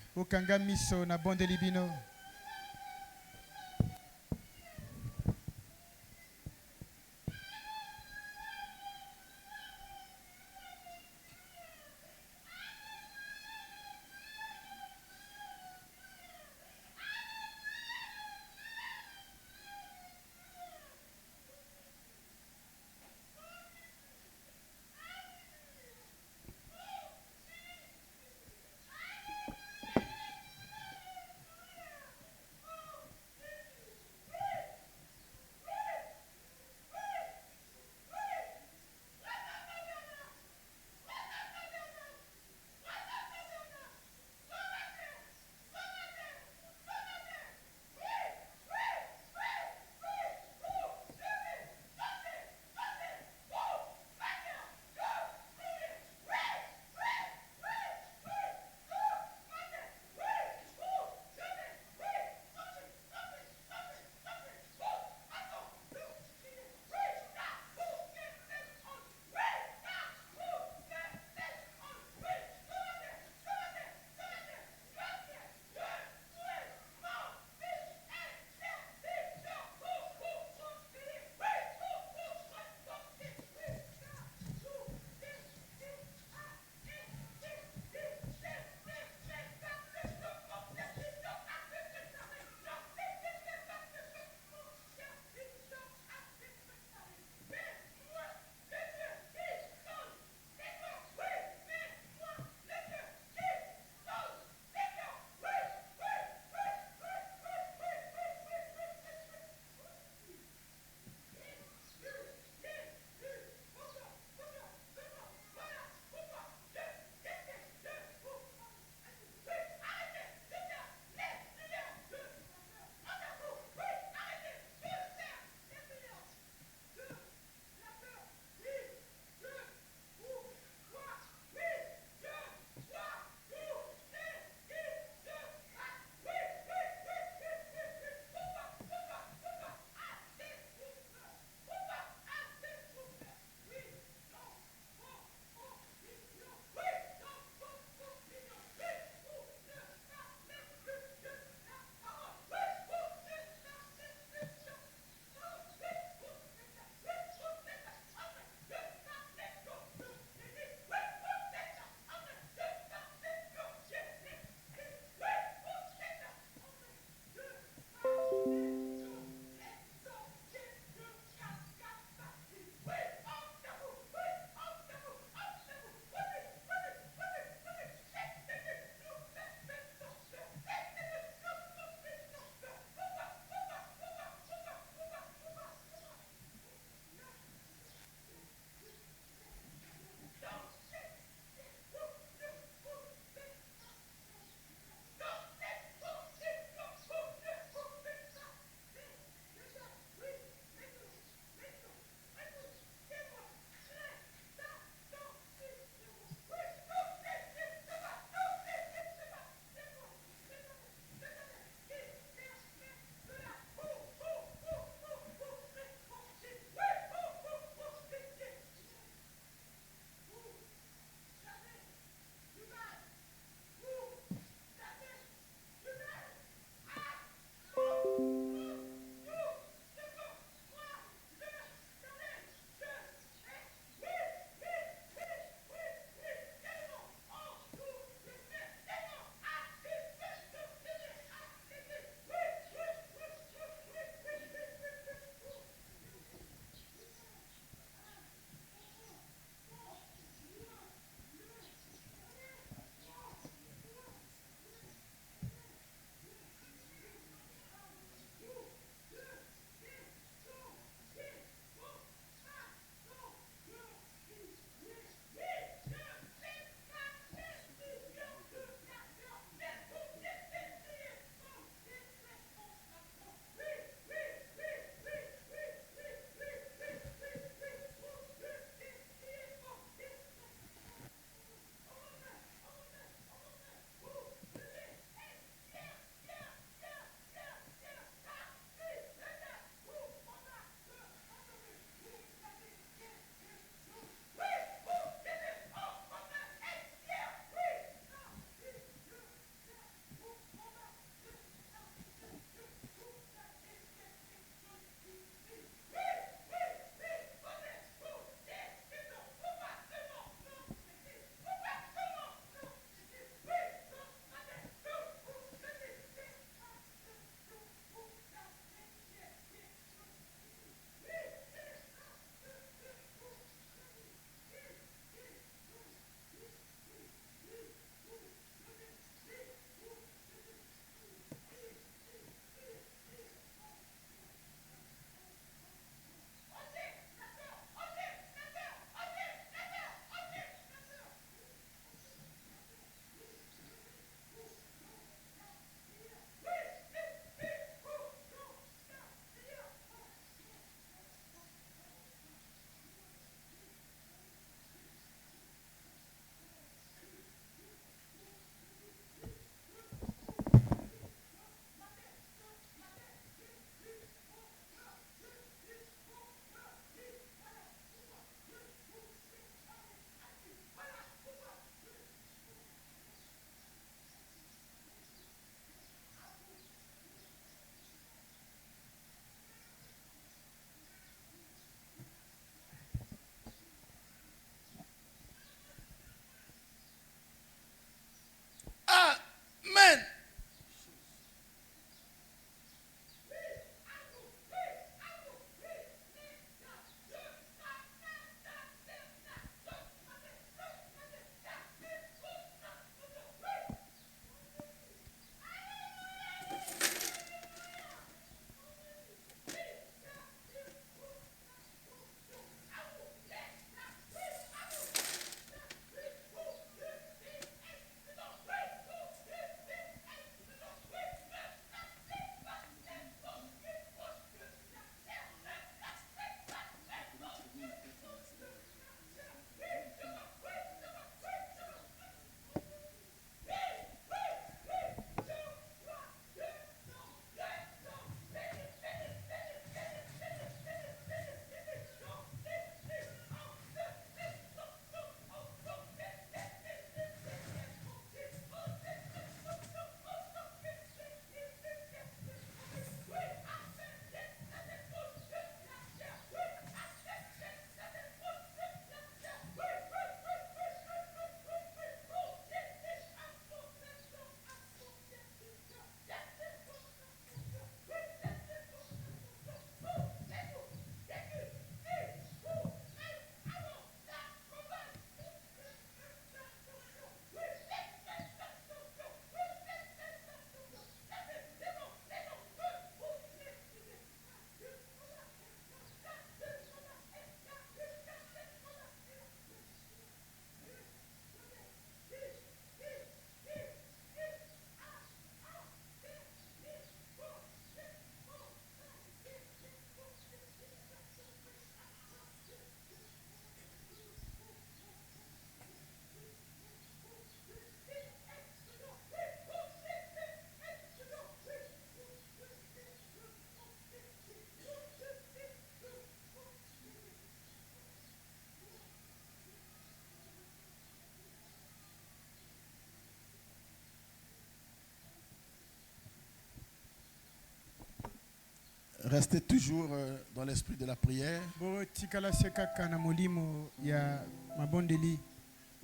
Restez toujours dans l'esprit de la prière.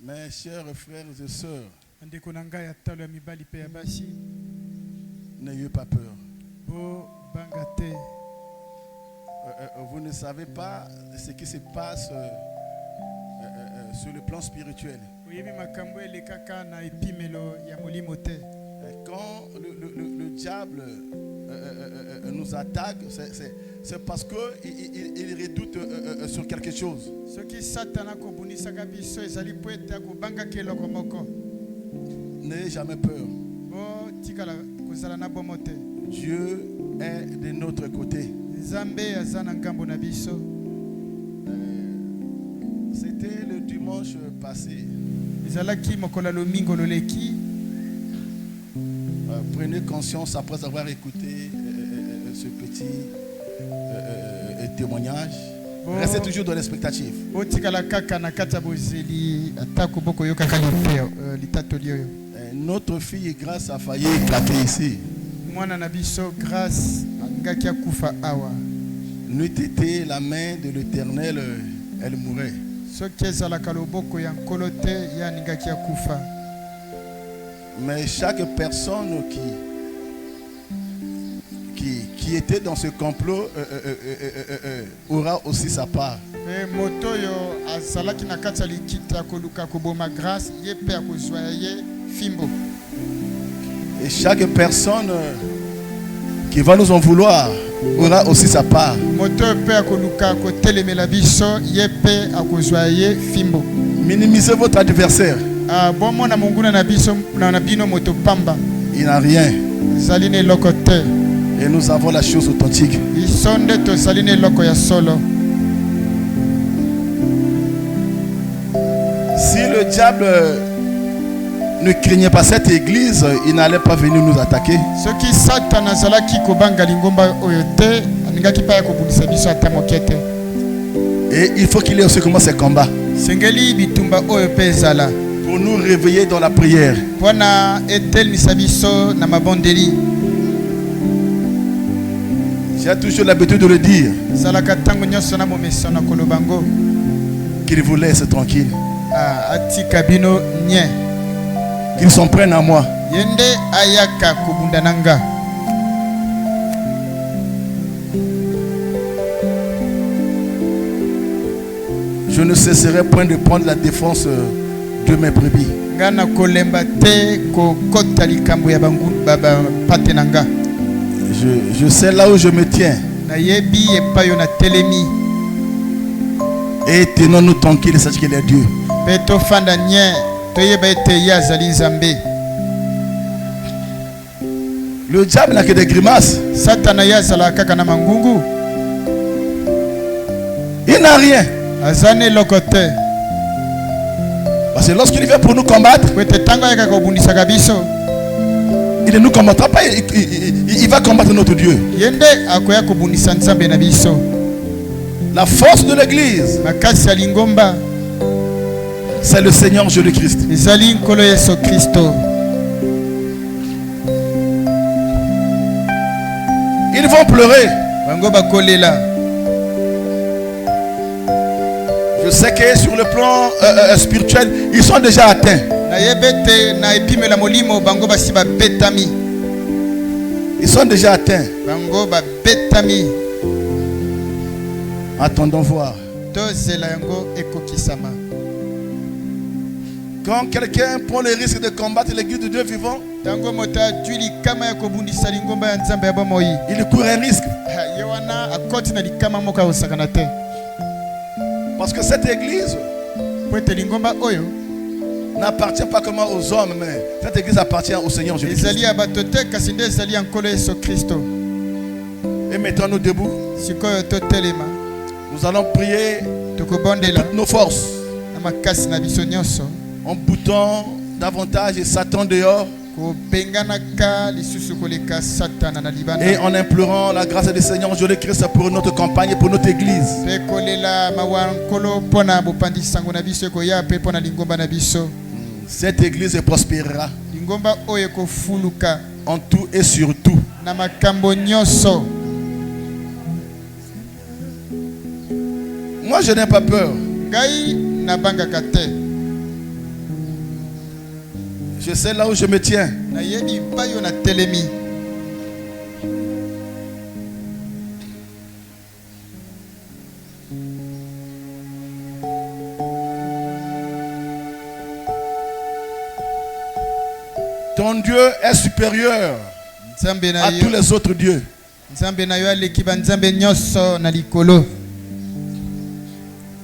Mes chers frères et sœurs, n'ayez pas peur. Vous ne savez pas ce qui se passe sur le plan spirituel. Quand le diable nous attaque, c'est parce qu'il redoute sur quelque chose. N'ayez jamais peur. Dieu est de notre côté. C'était le dimanche passé. Prenez conscience après avoir écouté ce petit témoignage. Restez toujours dans l'expectative. Notre fille Grâce a failli éclater ici. N'eût été la main de l'Éternel, elle mourrait. Mais chaque personne qui était dans ce complot aura aussi sa part. Et chaque personne qui va nous en vouloir aura aussi sa part. Minimisez votre adversaire. Il n'a rien. Et nous avons la chose authentique. Si le diable ne craignait pas cette église, il n'allait pas venir nous attaquer. Et il faut qu'il ait aussi comment ces combats. Pour nous réveiller dans la prière. J'ai toujours l'habitude de le dire. Qu'il vous laisse tranquille. Qu'ils s'en prennent à moi. Je ne cesserai point de prendre la défense de mes brebis. Je sais là où je me tiens. Et tenons-nous tranquilles, sache qu'il est Dieu. Le diable n'a que des grimaces. Il n'a rien. Parce que lorsqu'il vient pour nous combattre, il ne nous combattra pas, il va combattre notre Dieu. La force de l'église, c'est le Seigneur Jésus-Christ. Ils vont pleurer. Je sais que sur le plan spirituel, ils sont déjà atteints. Ils sont déjà atteints. Attendons voir. Quand quelqu'un prend le risque de combattre l'église de Dieu vivant, il court un risque. Parce que cette église n'appartient pas comment aux hommes, mais cette église appartient au Seigneur Jésus-Christ. Et mettons-nous debout. Nous allons prier de toutes nos forces, en boutant davantage Satan dehors et en implorant la grâce du Seigneur Jésus-Christ pour notre campagne et pour notre église. Cette église prospérera en tout et sur tout. Moi, je n'ai pas peur. Je sais là où je me tiens. Ton Dieu est supérieur à tous les autres dieux.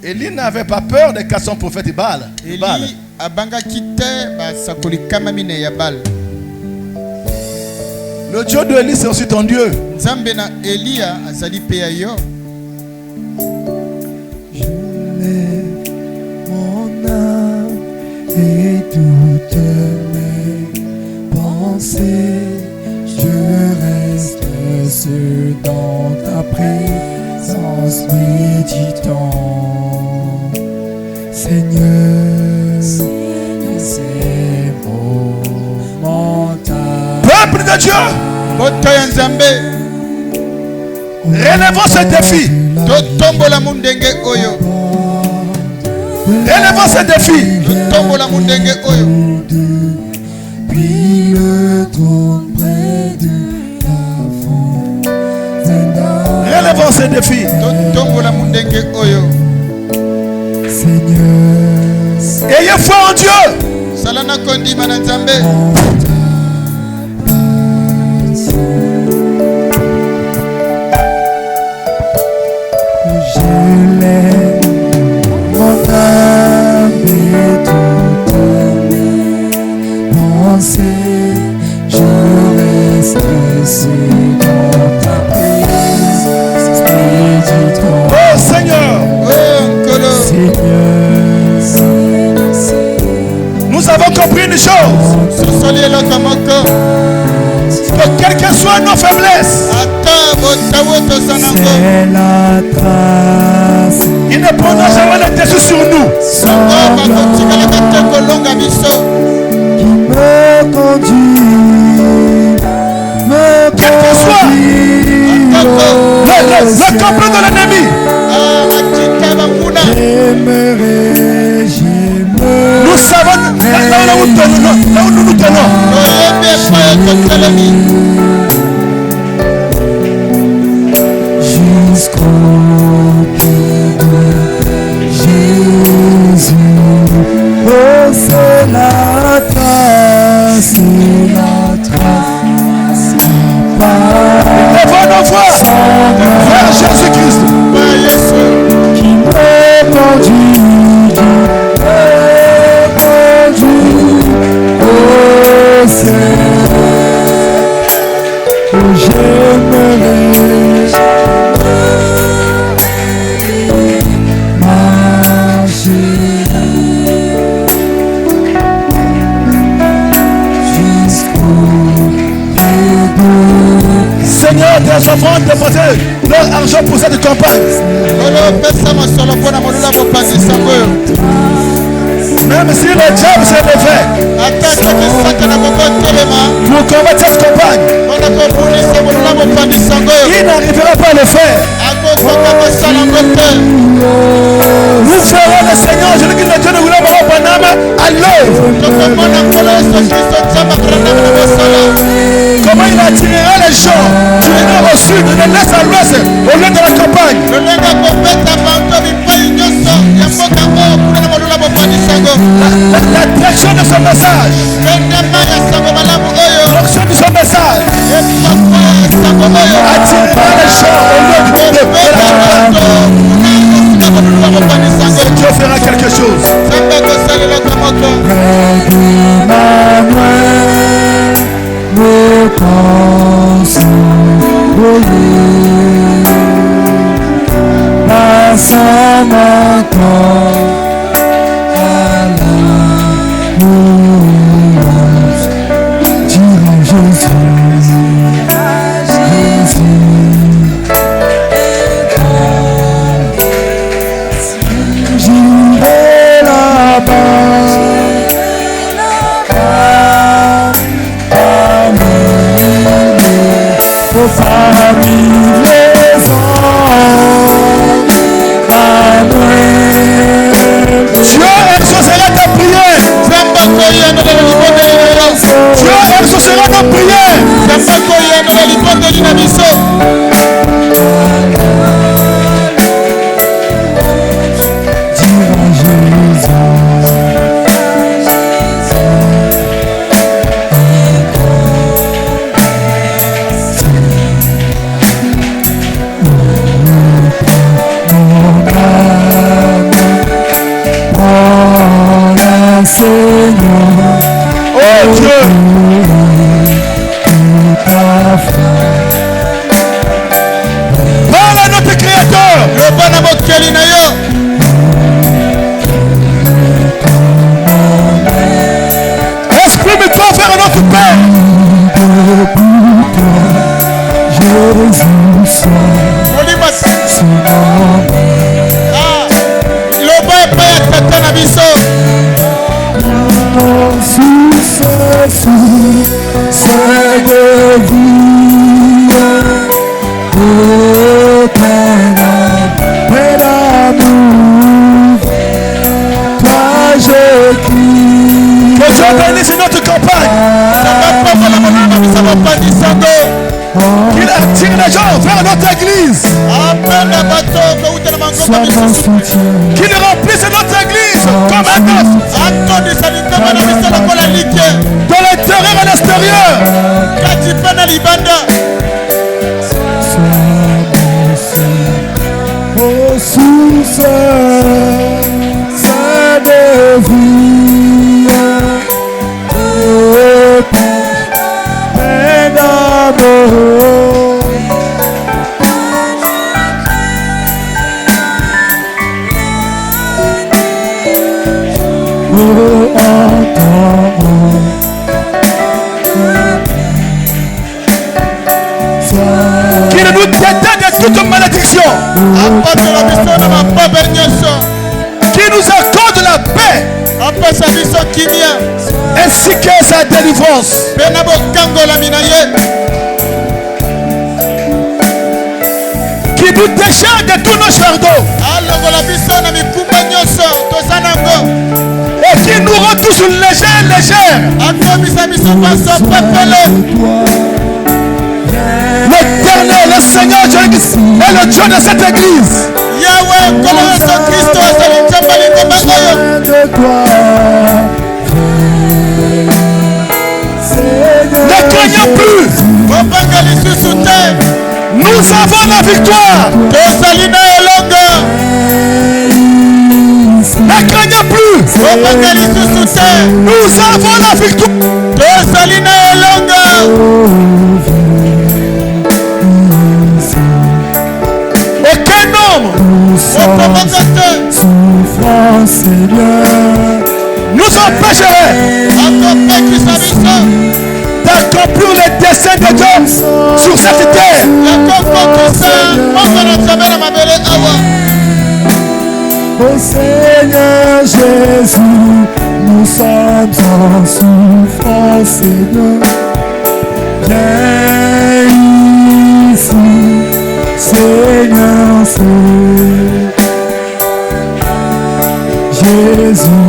Élie n'avait pas peur des 400 prophètes de Baal. Le Dieu de Élie, c'est aussi ton Dieu. Je lève mon âme et toutes mes pensées. Je reste seul dans ta présence, méditant. Seigneur, c'est mon peuple de Dieu, relevons ce défi. Relevons ce défi. Puis le trône près de la fontaine. Relevons ce défi. Seigneur, ayez foi en Dieu. je lève mon âme et toutes mes pensées. Je reste seul dans ta présence, méditant. Oh Seigneur, nous avons compris une chose, que quelles que soient nos faiblesses, c'est la trace. il ne prendra jamais le dessus sur nous. Qui me conduit, Quel que soit le complot de l'ennemi, nous savons là où nous nous tenons. Jusqu'au pied de Jésus. Oh, c'est la trace, Levons nos voix vers Jésus-Christ. qui me conduit, au ciel. Oh, j'aimerais marcher jusqu'au pied de Seigneur, tes enfants ont déposé leur argent pour cette campagne. Même si le diable s'est levé pour combattre cette campagne, il n'arrivera pas à le faire. Nous ferons le Seigneur, je dis que le Dieu de Goulamara à l'œuvre. Comment il attirera les gens du nord au sud, de l'est à l'ouest, au lieu de la campagne. La direction de son message, l'action de son message attirera les gens au lieu de la campagne. Dieu fera quelque chose. me consoler, passant mon temps à la louange, dirant Jésus, j'irai là-bas. Parmi les hommes, ezali na biso. Oh Dieu, parle à notre Créateur. Exprime-toi vers notre Père. Que Dieu bénisse notre campagne. Qu'il attire les gens vers notre église. Qu'il remplisse notre église comme un œuf. De l'intérieur à l'extérieur. Oh, source de vie, oh, Père d'amour. Oh, entends-moi. Qu'il nous détache de toute malédiction. Qui nous accorde la paix ainsi que sa délivrance. Qui nous décharge de tous nos fardeaux et qui nous rend tous légers. L'Éternel, le Seigneur Jésus est le Dieu de cette église. Ne craignons plus. Nous avons la victoire. Ne craignons plus. Nous avons la victoire. Aucun homme souffrant, Seigneur, nous empêcherait d'accomplir les desseins de Dieu sur cette terre. Oh Seigneur Jésus, nous sommes en souffrance, Seigneur. Viens ici, Seigneur, Jésus,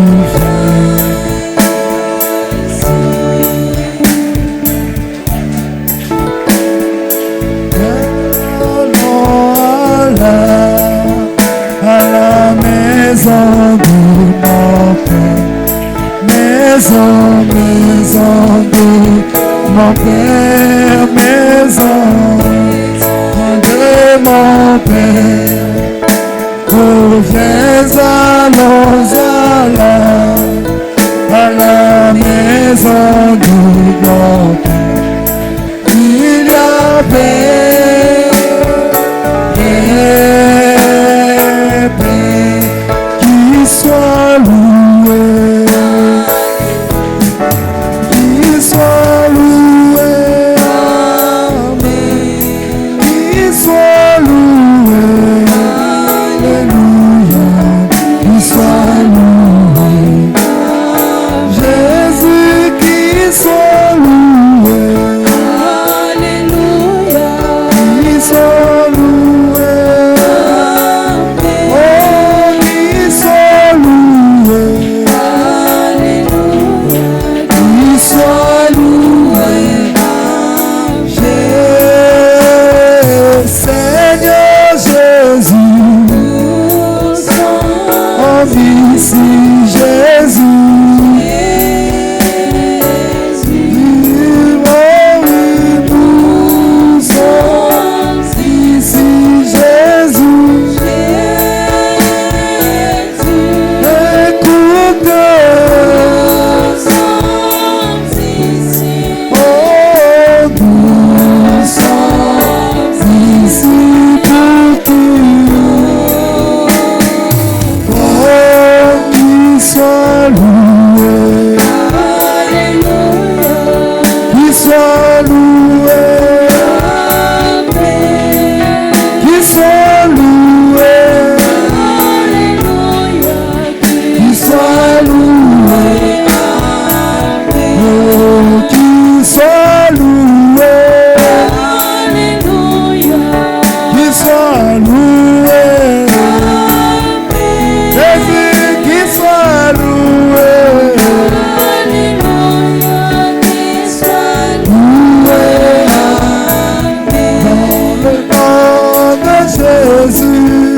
à la maison de mon Père, maison de mon Père, maison de mon Père. Oh, viens, allons à la maison de mon Père. Il y a paix, qui soit loué, qui soit loué, amen, qui soit loué, alléluia, qui soit loué, Jésus qui soit Jésus,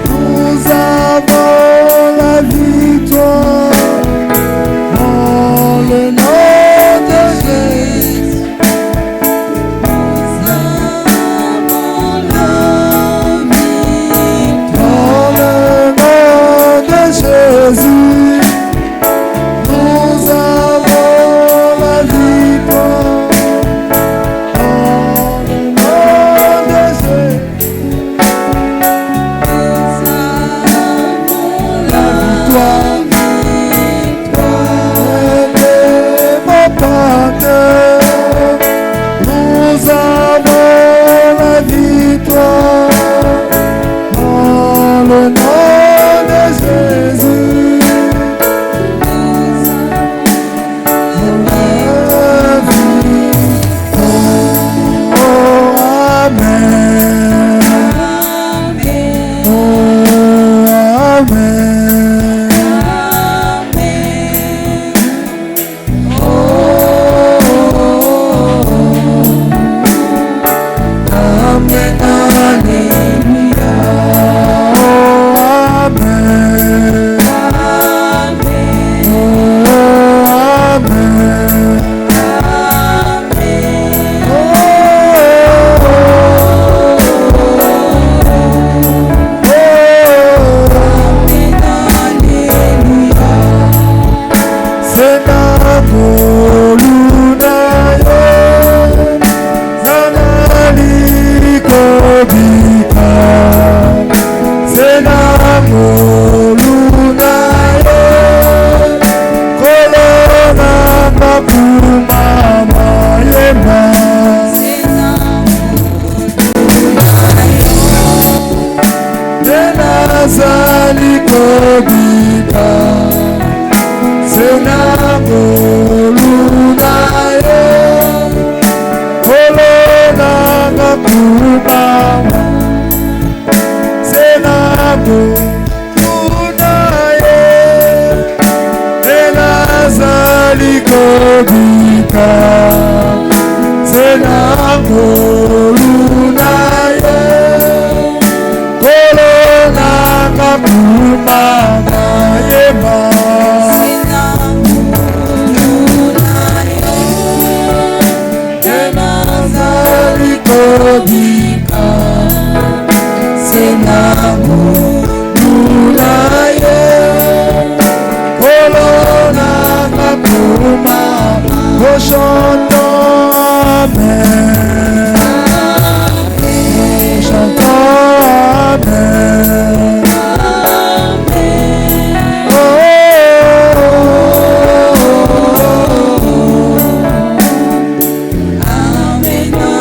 nous avons la victoire. Dans le nom de Jésus, nous avons la victoire. Dans le nom de Jésus, nous avons la victoire. Dans le nom de Jésus, nous avons la victoire. Nous avons la victoire dans le nom de Jésus. Nous avons la victoire. Oh, amen. Oh, amen. Love you.